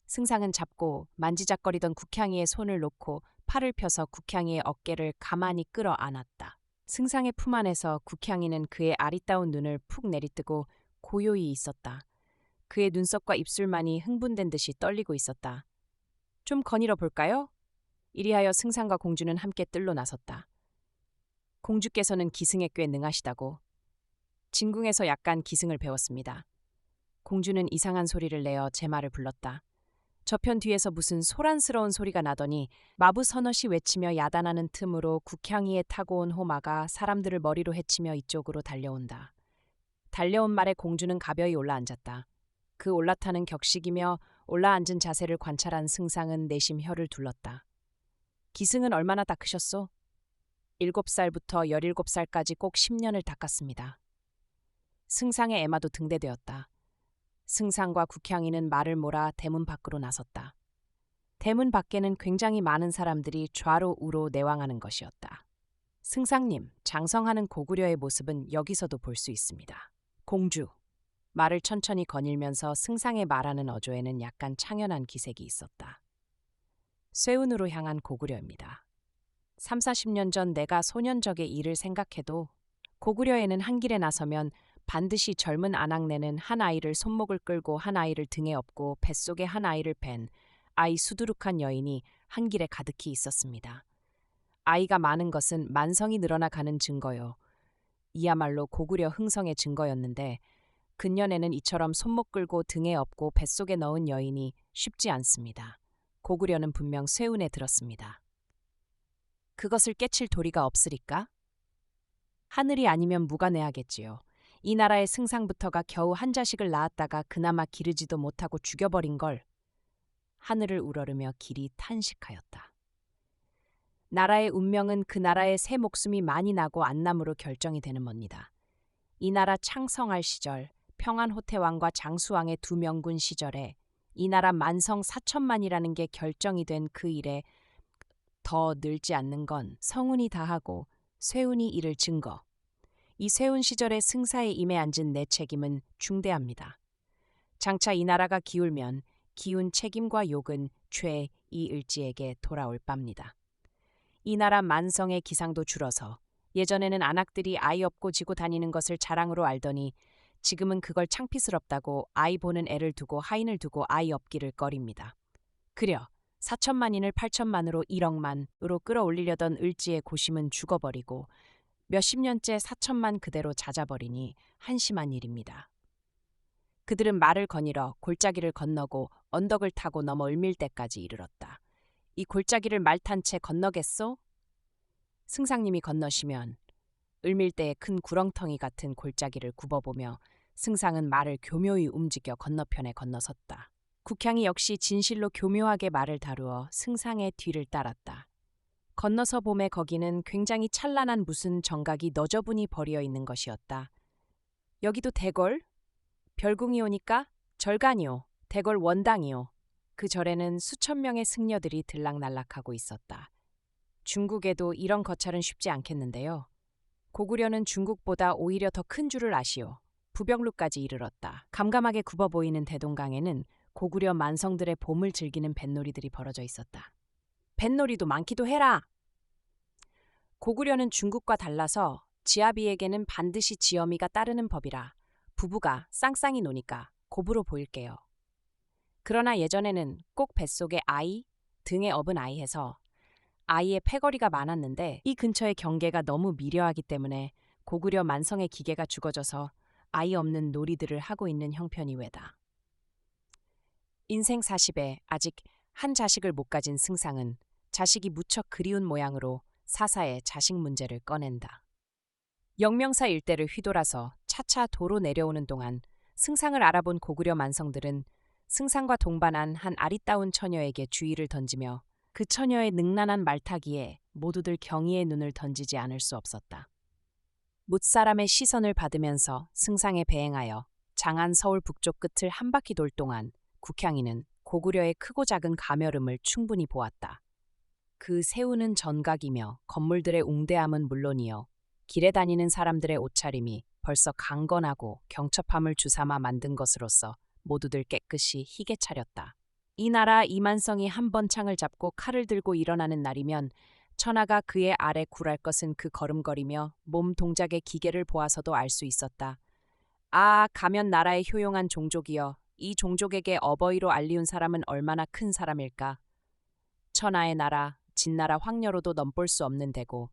승상은 잡고 만지작거리던 국향이의 손을 놓고 팔을 펴서 국향이의 어깨를 가만히 끌어안았다. 승상의 품 안에서 국향이는 그의 아리따운 눈을 푹 내리뜨고 고요히 있었다. 그의 눈썹과 입술만이 흥분된 듯이 떨리고 있었다. 좀 거닐어 볼까요? 이리하여 승상과 공주는 함께 뜰로 나섰다. 공주께서는 기승에 꽤 능하시다고. 진궁에서 약간 기승을 배웠습니다. 공주는 이상한 소리를 내어 제 말을 불렀다. 저편 뒤에서 무슨 소란스러운 소리가 나더니 마부 서너시 외치며 야단하는 틈으로 국향이에 타고 온 호마가 사람들을 머리로 헤치며 이쪽으로 달려온다. 달려온 말에 공주는 가벼이 올라앉았다. 그 올라타는 격식이며 올라앉은 자세를 관찰한 승상은 내심 혀를 둘렀다. 기승은 얼마나 닦으셨소? 7살부터 17살까지 꼭 10년을 닦았습니다. 승상의 애마도 등대되었다. 승상과 국향이는 말을 몰아 대문 밖으로 나섰다. 대문 밖에는 굉장히 많은 사람들이 좌로 우로 내왕하는 것이었다. 승상님, 장성하는 고구려의 모습은 여기서도 볼 수 있습니다. 공주. 말을 천천히 거닐면서 승상의 말하는 어조에는 약간 창연한 기색이 있었다. 쇠운으로 향한 고구려입니다. 30-40년 전 내가 소년적의 일을 생각해도 고구려에는 한 길에 나서면 반드시 젊은 아낙네는 한 아이를 손목을 끌고 한 아이를 등에 업고 뱃속에 한 아이를 뺀 아이 수두룩한 여인이 한 길에 가득히 있었습니다. 아이가 많은 것은 만성이 늘어나 가는 증거요. 이야말로 고구려 흥성의 증거였는데 근년에는 이처럼 손목 끌고 등에 업고 뱃속에 넣은 여인이 쉽지 않습니다. 고구려는 분명 쇠운에 들었습니다. 그것을 깨칠 도리가 없으리까? 하늘이 아니면 무가 내야겠지요. 이 나라의 승상부터가 겨우 한 자식을 낳았다가 그나마 기르지도 못하고 죽여버린 걸. 하늘을 우러르며 길이 탄식하였다. 나라의 운명은 그 나라의 새 목숨이 많이 나고 안 남으로 결정이 되는 겁니다. 이 나라 창성할 시절 평안호태왕과 장수왕의 두 명군 시절에 이 나라 만성 4천만이라는 게 결정이 된 그 일에 더 늘지 않는 건 성운이 다하고 쇠운이 이를 증거. 이 쇠운 시절의 승사에 임해 앉은 내 책임은 중대합니다. 장차 이 나라가 기울면 기운 책임과 욕은 죄 이 을지에게 돌아올 바입니다. 이 나라 만성의 기상도 줄어서 예전에는 안악들이 아이 없고 지고 다니는 것을 자랑으로 알더니 지금은 그걸 창피스럽다고 아이 보는 애를 두고 하인을 두고 아이 없기를 꺼립니다. 그려 4천만인을 8천만으로 1억만으로 끌어올리려던 을지의 고심은 죽어버리고 몇십 년째 4천만 그대로 잦아버리니 한심한 일입니다. 그들은 말을 거닐어 골짜기를 건너고 언덕을 타고 넘어 을밀대까지 이르렀다. 이 골짜기를 말 탄 채 건너겠소? 승상님이 건너시면 을밀대의 큰 구렁텅이 같은 골짜기를 굽어보며 승상은 말을 교묘히 움직여 건너편에 건너섰다. 국향이 역시 진실로 교묘하게 말을 다루어 승상의 뒤를 따랐다. 건너서 봄에 거기는 굉장히 찬란한 무슨 정각이 너저분히 버리어 있는 것이었다. 여기도 대궐? 별궁이 오니까 절간이오. 대궐 원당이오. 그 절에는 수천 명의 승려들이 들락날락하고 있었다. 중국에도 이런 거찰은 쉽지 않겠는데요. 고구려는 중국보다 오히려 더 큰 줄을 아시오. 부병루까지 이르렀다. 감감하게 굽어 보이는 대동강에는 고구려 만성들의 봄을 즐기는 뱃놀이들이 벌어져 있었다. 뱃놀이도 많기도 해라. 고구려는 중국과 달라서 지아비에게는 반드시 지어미가 따르는 법이라 부부가 쌍쌍이 노니까 고부로 보일게요. 그러나 예전에는 꼭 뱃속에 아이, 등에 업은 아이 해서 아이의 패거리가 많았는데 이 근처의 경계가 너무 미려하기 때문에 고구려 만성의 기계가 죽어져서 아이 없는 놀이들을 하고 있는 형편이 외다. 인생 40에 아직 한 자식을 못 가진 승상은 자식이 무척 그리운 모양으로 사사의 자식 문제를 꺼낸다. 영명사 일대를 휘돌아서 차차 도로 내려오는 동안 승상을 알아본 고구려 만성들은 승상과 동반한 한 아리따운 처녀에게 주의를 던지며 그 처녀의 능란한 말타기에 모두들 경의의 눈을 던지지 않을 수 없었다. 뭇사람의 시선을 받으면서 승상에 배행하여 장안 서울 북쪽 끝을 한 바퀴 돌 동안 국향이는 고구려의 크고 작은 가멸음을 충분히 보았다. 그 세우는 전각이며 건물들의 웅대함은 물론이요. 길에 다니는 사람들의 옷차림이 벌써 강건하고 경첩함을 주삼아 만든 것으로서 모두들 깨끗이 희게 차렸다. 이 나라 이만성이 한 번 창을 잡고 칼을 들고 일어나는 날이면 천하가 그의 아래 굴할 것은 그 걸음걸이며 몸 동작의 기계를 보아서도 알 수 있었다. 아, 가면 나라의 효용한 종족이여. 이 종족에게 어버이로 알리운 사람은 얼마나 큰 사람일까. 천하의 나라, 진나라 황녀로도 넘볼 수 없는 데고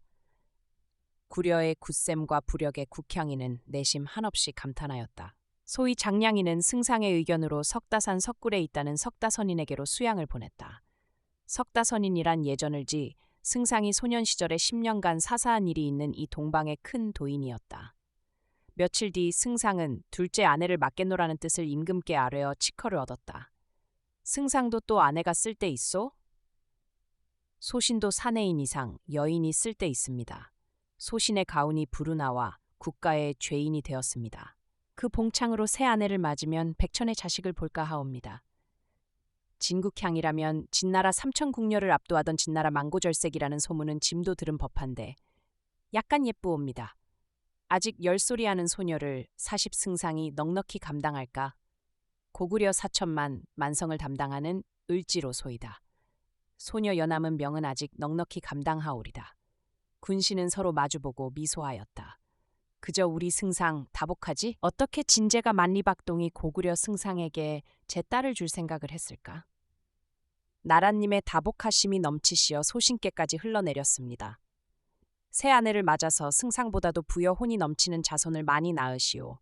구려의 굳셈과 부력의 국향이는 내심 한없이 감탄하였다. 소위 장량이는 승상의 의견으로 석다산 석굴에 있다는 석다선인에게로 수양을 보냈다. 석다선인이란 예전을 지 승상이 소년 시절에 10년간 사사한 일이 있는 이 동방의 큰 도인이었다. 며칠 뒤 승상은 둘째 아내를 맡겠노라는 뜻을 임금께 아뢰어 치커를 얻었다. 승상도 또 아내가 쓸데 있소? 소신도 사내인 이상 여인이 쓸데 있습니다. 소신의 가운이 불우나와 국가의 죄인이 되었습니다. 그 봉창으로 새 아내를 맞으면 백천의 자식을 볼까 하옵니다. 진국향이라면 진나라 삼천궁녀를 압도하던 진나라 망고절색이라는 소문은 짐도 들은 법한데 약간 예쁘옵니다. 아직 열소리하는 소녀를 40승상이 넉넉히 감당할까? 고구려 사천만 만성을 담당하는 을지로소이다. 소녀 연함은 명은 아직 넉넉히 감당하오리다. 군신은 서로 마주보고 미소하였다. 그저 우리 승상 다복하지? 어떻게 진제가 만리박동이 고구려 승상에게 제 딸을 줄 생각을 했을까? 나라님의 다복하심이 넘치시어 소신께까지 흘러내렸습니다. 새 아내를 맞아서 승상보다도 부여 혼이 넘치는 자손을 많이 낳으시오.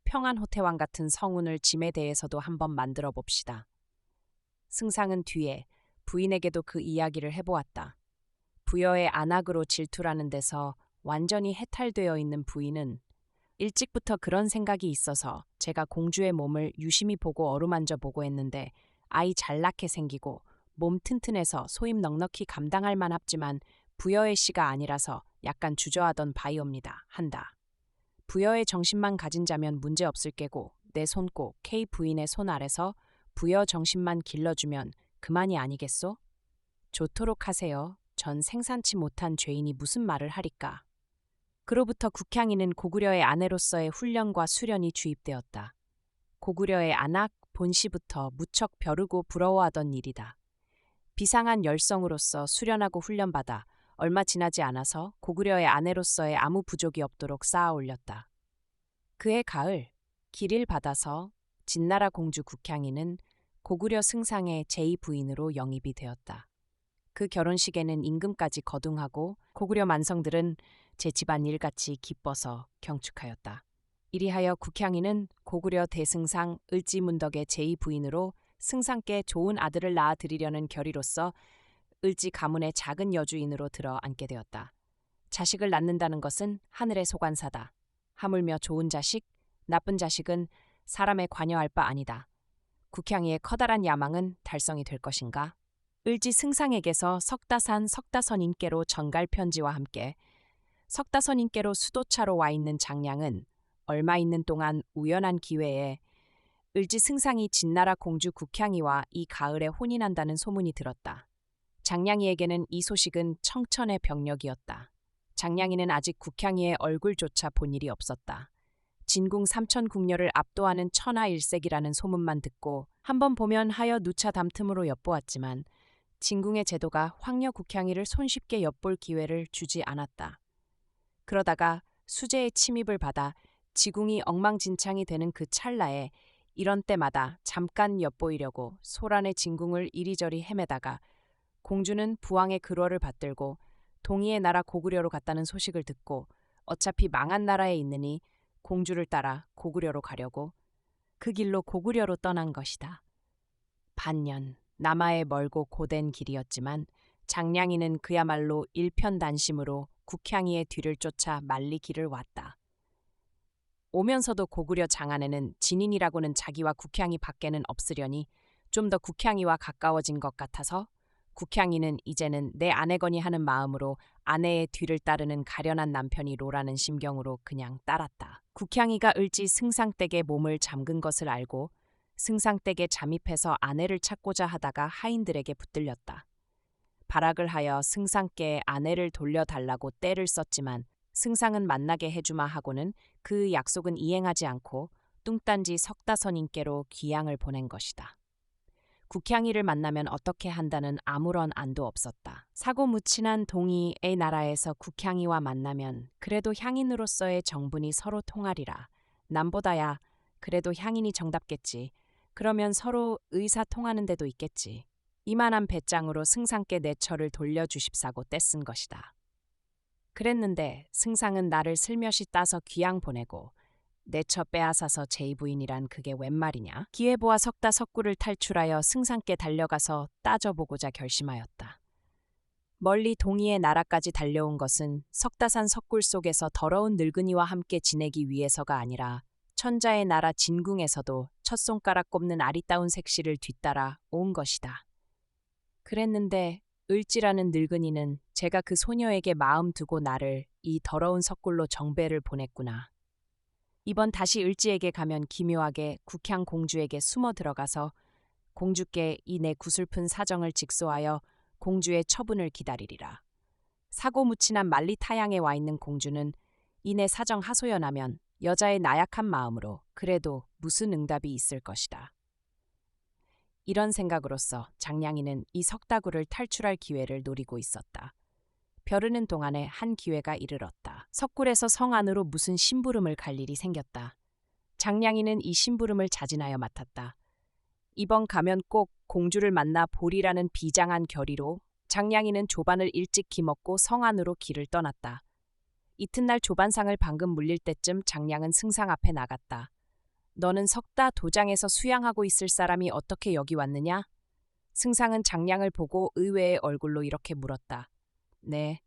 평안호태왕 같은 성운을 짐에 대해서도 한번 만들어 봅시다. 승상은 뒤에 부인에게도 그 이야기를 해보았다. 부여의 안악으로 질투라는 데서 완전히 해탈되어 있는 부인은 일찍부터 그런 생각이 있어서 제가 공주의 몸을 유심히 보고 어루만져 보고 했는데 아이 잘나게 생기고 몸 튼튼해서 소임 넉넉히 감당할 만합지만 부여의 씨가 아니라서 약간 주저하던 바이옵니다. 한다. 부여의 정신만 가진 자면 문제 없을 게고 내 손 꼭 K 부인의 손 아래서 부여 정신만 길러주면 그만이 아니겠소? 좋도록 하세요. 전 생산치 못한 죄인이 무슨 말을 하리까. 그로부터 국향이는 고구려의 아내로서의 훈련과 수련이 주입되었다. 고구려의 안악 본시부터 무척 벼르고 부러워하던 일이다. 비상한 열성으로서 수련하고 훈련받아 얼마 지나지 않아서 고구려의 아내로서의 아무 부족이 없도록 쌓아 올렸다. 그해 가을 길을 받아서 진나라 공주 국향이는 고구려 승상의 제2부인으로 영입이 되었다. 그 결혼식에는 임금까지 거둥하고 고구려 만성들은 제 집안 일같이 기뻐서 경축하였다. 이리하여 국향이는 고구려 대승상 을지문덕의 제2부인으로 승상께 좋은 아들을 낳아드리려는 결의로서 을지 가문의 작은 여주인으로 들어 앉게 되었다. 자식을 낳는다는 것은 하늘의 소관사다. 하물며 좋은 자식, 나쁜 자식은 사람에 관여할 바 아니다. 국향이의 커다란 야망은 달성이 될 것인가? 을지 승상에게서 석다산 석다선인께로 전갈 편지와 함께 석다선인께로 수도차로 와 있는 장량은 얼마 있는 동안 우연한 기회에 을지 승상이 진나라 공주 국향이와 이 가을에 혼인한다는 소문이 들었다. 장량이에게는 이 소식은 청천의 병력이었다. 장량이는 아직 국향이의 얼굴조차 본 일이 없었다. 진궁 삼천궁녀를 압도하는 천하일색이라는 소문만 듣고 한번 보면 하여 누차 담틈으로 엿보았지만 진궁의 제도가 황녀 국향이를 손쉽게 엿볼 기회를 주지 않았다. 그러다가 수재의 침입을 받아 지궁이 엉망진창이 되는 그 찰나에 이런 때마다 잠깐 엿보이려고 소란의 진궁을 이리저리 헤매다가 공주는 부왕의 근월을 받들고 동의의 나라 고구려로 갔다는 소식을 듣고 어차피 망한 나라에 있느니 공주를 따라 고구려로 가려고 그 길로 고구려로 떠난 것이다. 반년 남하의 멀고 고된 길이었지만 장량이는 그야말로 일편단심으로 국향이의 뒤를 쫓아 만리 길을 왔다. 오면서도 고구려 장안에는 진인이라고는 자기와 국향이 밖에는 없으려니 좀 더 국향이와 가까워진 것 같아서 국향이는 이제는 내 아내거니 하는 마음으로 아내의 뒤를 따르는 가련한 남편이로라는 심경으로 그냥 따랐다. 국향이가 을지 승상댁에 몸을 잠근 것을 알고 승상댁에 잠입해서 아내를 찾고자 하다가 하인들에게 붙들렸다. 발악을 하여 승상께 아내를 돌려달라고 떼를 썼지만 승상은 만나게 해주마 하고는 그 약속은 이행하지 않고 뚱딴지 석다선인께로 귀양을 보낸 것이다. 국향이를 만나면 어떻게 한다는 아무런 안도 없었다. 사고무친한 동의의 나라에서 국향이와 만나면 그래도 향인으로서의 정분이 서로 통하리라. 남보다야 그래도 향인이 정답겠지. 그러면 서로 의사 통하는 데도 있겠지. 이만한 배짱으로 승상께 내 처를 돌려주십사고 떼쓴 것이다. 그랬는데 승상은 나를 슬며시 따서 귀양 보내고 내 처 빼앗아서 제2부인이란 그게 웬 말이냐? 기회보아 석다 석굴을 탈출하여 승상께 달려가서 따져보고자 결심하였다. 멀리 동이의 나라까지 달려온 것은 석다산 석굴 속에서 더러운 늙은이와 함께 지내기 위해서가 아니라 천자의 나라 진궁에서도 첫 손가락 꼽는 아리따운 색시를 뒤따라 온 것이다. 그랬는데 을지라는 늙은이는 제가 그 소녀에게 마음 두고 나를 이 더러운 석굴로 정배를 보냈구나. 이번 다시 을지에게 가면 기묘하게 국향 공주에게 숨어 들어가서 공주께 이 내 구슬픈 사정을 직소하여 공주의 처분을 기다리리라. 사고 무친한 만리 타양에 와 있는 공주는 이내 사정 하소연하면 여자의 나약한 마음으로 그래도 무슨 응답이 있을 것이다. 이런 생각으로서 장량이는 이 석다구를 탈출할 기회를 노리고 있었다. 벼르는 동안에 한 기회가 이르렀다. 석굴에서 성 안으로 무슨 심부름을 갈 일이 생겼다. 장량이는 이 심부름을 자진하여 맡았다. 이번 가면 꼭 공주를 만나 보리라는 비장한 결의로 장량이는 조반을 일찍 기먹고 성 안으로 길을 떠났다. 이튿날 조반상을 방금 물릴 때쯤 장량은 승상 앞에 나갔다. 너는 석다 도장에서 수양하고 있을 사람이 어떻게 여기 왔느냐? 승상은 장량을 보고 의외의 얼굴로 이렇게 물었다. 네,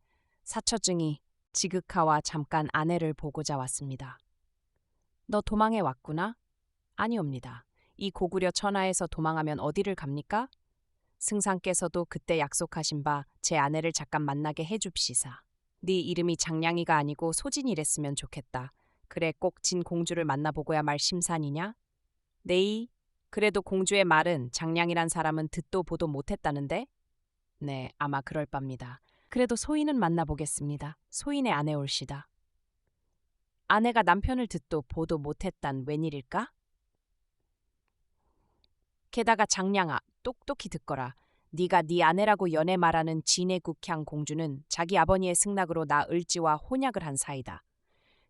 사처증이 지극하와 잠깐 아내를 보고자 왔습니다. 너 도망해 왔구나? 아니옵니다. 이 고구려 천하에서 도망하면 어디를 갑니까? 승상께서도 그때 약속하신 바 제 아내를 잠깐 만나게 해줍시사. 네 이름이 장량이가 아니고 소진이랬으면 좋겠다. 그래 꼭 진 공주를 만나보고야 말 심산이냐? 네이, 그래도 공주의 말은 장량이란 사람은 듣도 보도 못했다는데? 네, 아마 그럴 바입니다. 그래도 소인은 만나보겠습니다. 소인의 아내 올시다. 아내가 남편을 듣도 보도 못했단 웬일일까? 게다가 장량아, 똑똑히 듣거라. 네가 네 아내라고 연애 말하는 진해 국향 공주는 자기 아버니의 승낙으로 나 을지와 혼약을 한 사이다.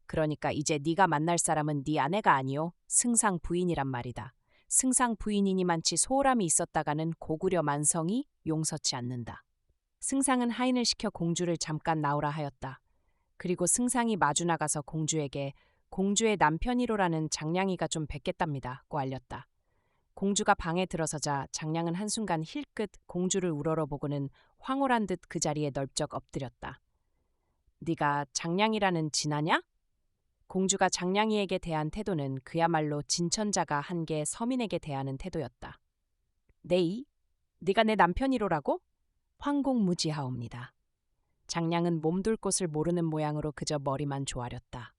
그러니까 이제 네가 만날 사람은 네 아내가 아니오 승상 부인이란 말이다. 승상 부인이니만치 소홀함이 있었다가는 고구려 만성이 용서치 않는다. 승상은 하인을 시켜 공주를 잠깐 나오라 하였다. 그리고 승상이 마주 나가서 공주에게 공주의 남편이로라는 장량이가 좀 뵙겠답니다고 알렸다. 공주가 방에 들어서자 장량은 한순간 힐끗 공주를 우러러보고는 황홀한 듯 그 자리에 널쩍 엎드렸다. 네가 장량이라는 진아냐? 공주가 장량이에게 대한 태도는 그야말로 진천자가 한계 서민에게 대하는 태도였다. 네이? 네가 내 남편이로라고? 황공무지하옵니다. 장량은 몸둘 곳을 모르는 모양으로 그저 머리만 조아렸다.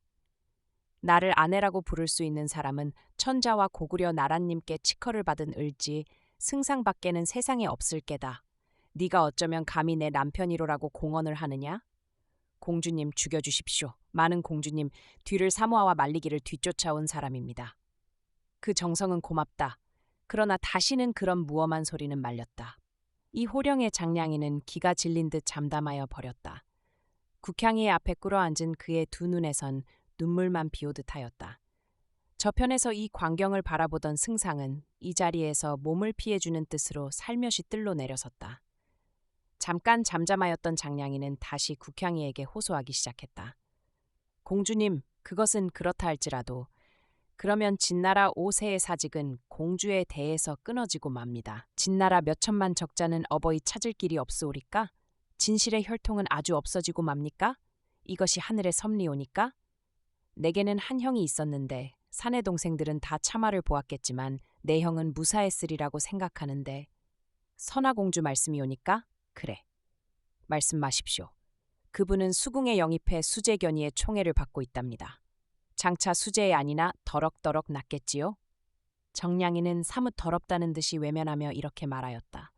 나를 아내라고 부를 수 있는 사람은 천자와 고구려 나라님께 치커를 받은 을지 승상밖에는 세상에 없을 게다. 네가 어쩌면 감히 내 남편이로라고 공언을 하느냐? 공주님 죽여주십시오. 많은 공주님 뒤를 사모하와 말리기를 뒤쫓아온 사람입니다. 그 정성은 고맙다. 그러나 다시는 그런 무엄한 소리는 말렸다. 이 호령의 장량이는 기가 질린 듯 잠담하여 버렸다. 국향이의 앞에 꿇어앉은 그의 두 눈에선 눈물만 비오듯 하였다. 저편에서 이 광경을 바라보던 승상은 이 자리에서 몸을 피해주는 뜻으로 살며시 뜰로 내려섰다. 잠깐 잠잠하였던 장량이는 다시 국향이에게 호소하기 시작했다. 공주님, 그것은 그렇다 할지라도 그러면 진나라 5세의 사직은 공주에 대해서 끊어지고 맙니다. 진나라 몇천만 적자는 어버이 찾을 길이 없으오리까? 진실의 혈통은 아주 없어지고 맙니까? 이것이 하늘의 섭리오니까? 내게는 한 형이 있었는데 사내 동생들은 다 참화를 보았겠지만 내 형은 무사했으리라고 생각하는데 선화공주 말씀이오니까? 그래. 말씀 마십시오. 그분은 수궁에 영입해 수재견이의 총애를 받고 있답니다. 장차 수재의 아니나 더럭더럭 낫겠지요? 정량이는 사뭇 더럽다는 듯이 외면하며 이렇게 말하였다.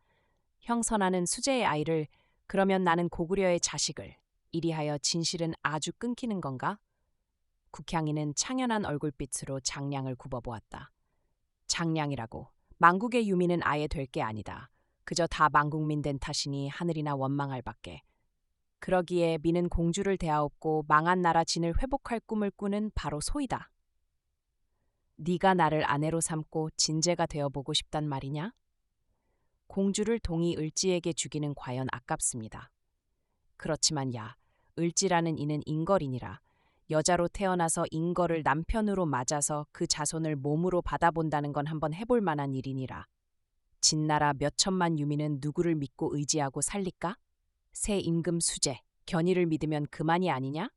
형 선아는 수재의 아이를 그러면 나는 고구려의 자식을 이리하여 진실은 아주 끊기는 건가? 국향이는 창연한 얼굴빛으로 장량을 굽어보았다. 장량이라고 망국의 유민은 아예 될 게 아니다. 그저 다 망국민 된 탓이니 하늘이나 원망할 밖에. 그러기에 미는 공주를 대하옵고 망한 나라 진을 회복할 꿈을 꾸는 바로 소이다. 네가 나를 아내로 삼고 진제가 되어보고 싶단 말이냐? 공주를 동이 을지에게 주기는 과연 아깝습니다. 그렇지만 야, 을지라는 이는 인걸이니라. 여자로 태어나서 인걸을 남편으로 맞아서 그 자손을 몸으로 받아본다는 건 한번 해볼 만한 일이니라. 진나라 몇천만 유민은 누구를 믿고 의지하고 살릴까? 새 임금 수재, 견이를 믿으면 그만이 아니냐?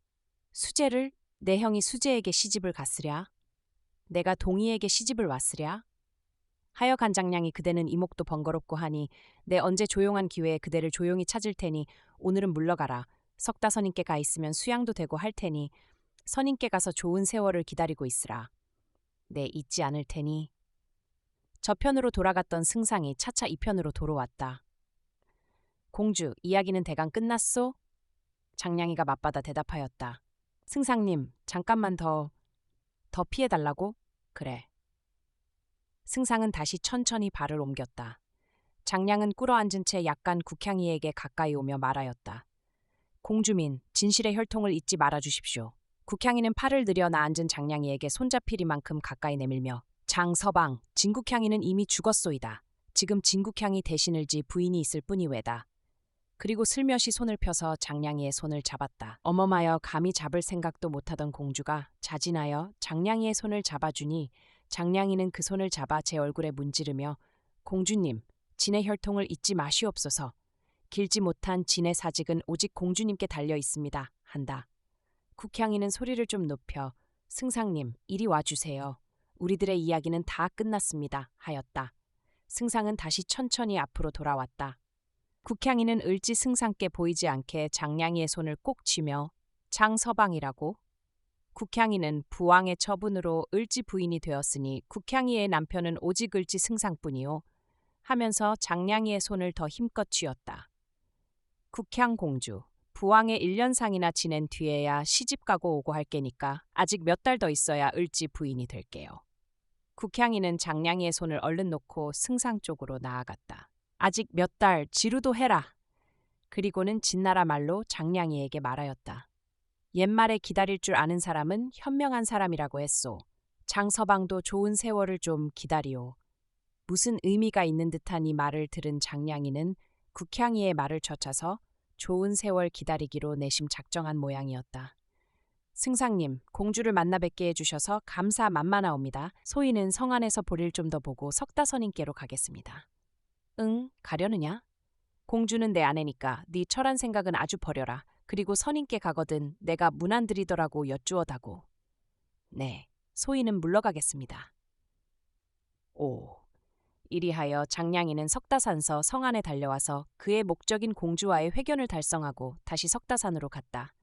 수재를 내 형이 수재에게 시집을 갔으랴. 내가 동희에게 시집을 왔으랴. 하여 간장량이 그대는 이목도 번거롭고 하니 내 언제 조용한 기회에 그대를 조용히 찾을 테니 오늘은 물러가라. 석다 선인께 가 있으면 수양도 되고 할 테니 선인께 가서 좋은 세월을 기다리고 있으라. 내 잊지 않을 테니. 저편으로 돌아갔던 승상이 차차 이편으로 돌아왔다. 공주, 이야기는 대강 끝났소? 장량이가 맞받아 대답하였다. 승상님, 잠깐만 더 피해달라고? 그래. 승상은 다시 천천히 발을 옮겼다. 장량은 꿇어앉은 채 약간 국향이에게 가까이 오며 말하였다. 공주민, 진실의 혈통을 잊지 말아주십시오. 국향이는 팔을 들여 나앉은 장량이에게 손잡히리만큼 가까이 내밀며 장서방, 진국향이는 이미 죽었소이다. 지금 진국향이 대신을 지 부인이 있을 뿐이외다. 그리고 슬며시 손을 펴서 장량이의 손을 잡았다. 어머마여 감히 잡을 생각도 못하던 공주가 자진하여 장량이의 손을 잡아주니 장량이는 그 손을 잡아 제 얼굴에 문지르며 공주님, 진의 혈통을 잊지 마시옵소서. 길지 못한 진의 사직은 오직 공주님께 달려 있습니다. 한다. 국향이는 소리를 좀 높여 승상님, 이리 와주세요. 우리들의 이야기는 다 끝났습니다. 하였다. 승상은 다시 천천히 앞으로 돌아왔다. 국향이는 을지 승상께 보이지 않게 장량이의 손을 꼭 쥐며 장서방이라고. 국향이는 부왕의 처분으로 을지 부인이 되었으니 국향이의 남편은 오직 을지 승상뿐이요. 하면서 장량이의 손을 더 힘껏 쥐었다. 국향공주, 부왕의 1년상이나 지낸 뒤에야 시집가고 오고 할 게니까 아직 몇 달 더 있어야 을지 부인이 될게요. 국향이는 장량이의 손을 얼른 놓고 승상 쪽으로 나아갔다. 아직 몇 달 지루도 해라. 그리고는 진나라 말로 장량이에게 말하였다. 옛말에 기다릴 줄 아는 사람은 현명한 사람이라고 했소. 장서방도 좋은 세월을 좀 기다리오. 무슨 의미가 있는 듯한 이 말을 들은 장량이는 국향이의 말을 젖혀서 좋은 세월 기다리기로 내심 작정한 모양이었다. 승상님, 공주를 만나 뵙게 해주셔서 감사만만하옵니다. 소인은 성 안에서 볼일 좀 더 보고 석다선인께로 가겠습니다. 응, 가려느냐? 공주는 내 아내니까 네 철한 생각은 아주 버려라. 그리고 선인께 가거든 내가 문안드리더라고 여쭈어다고. 네, 소인은 물러가겠습니다. 오. 이리하여 장량이는 석다산서 성 안에 달려와서 그의 목적인 공주와의 회견을 달성하고 다시 석다산으로 갔다.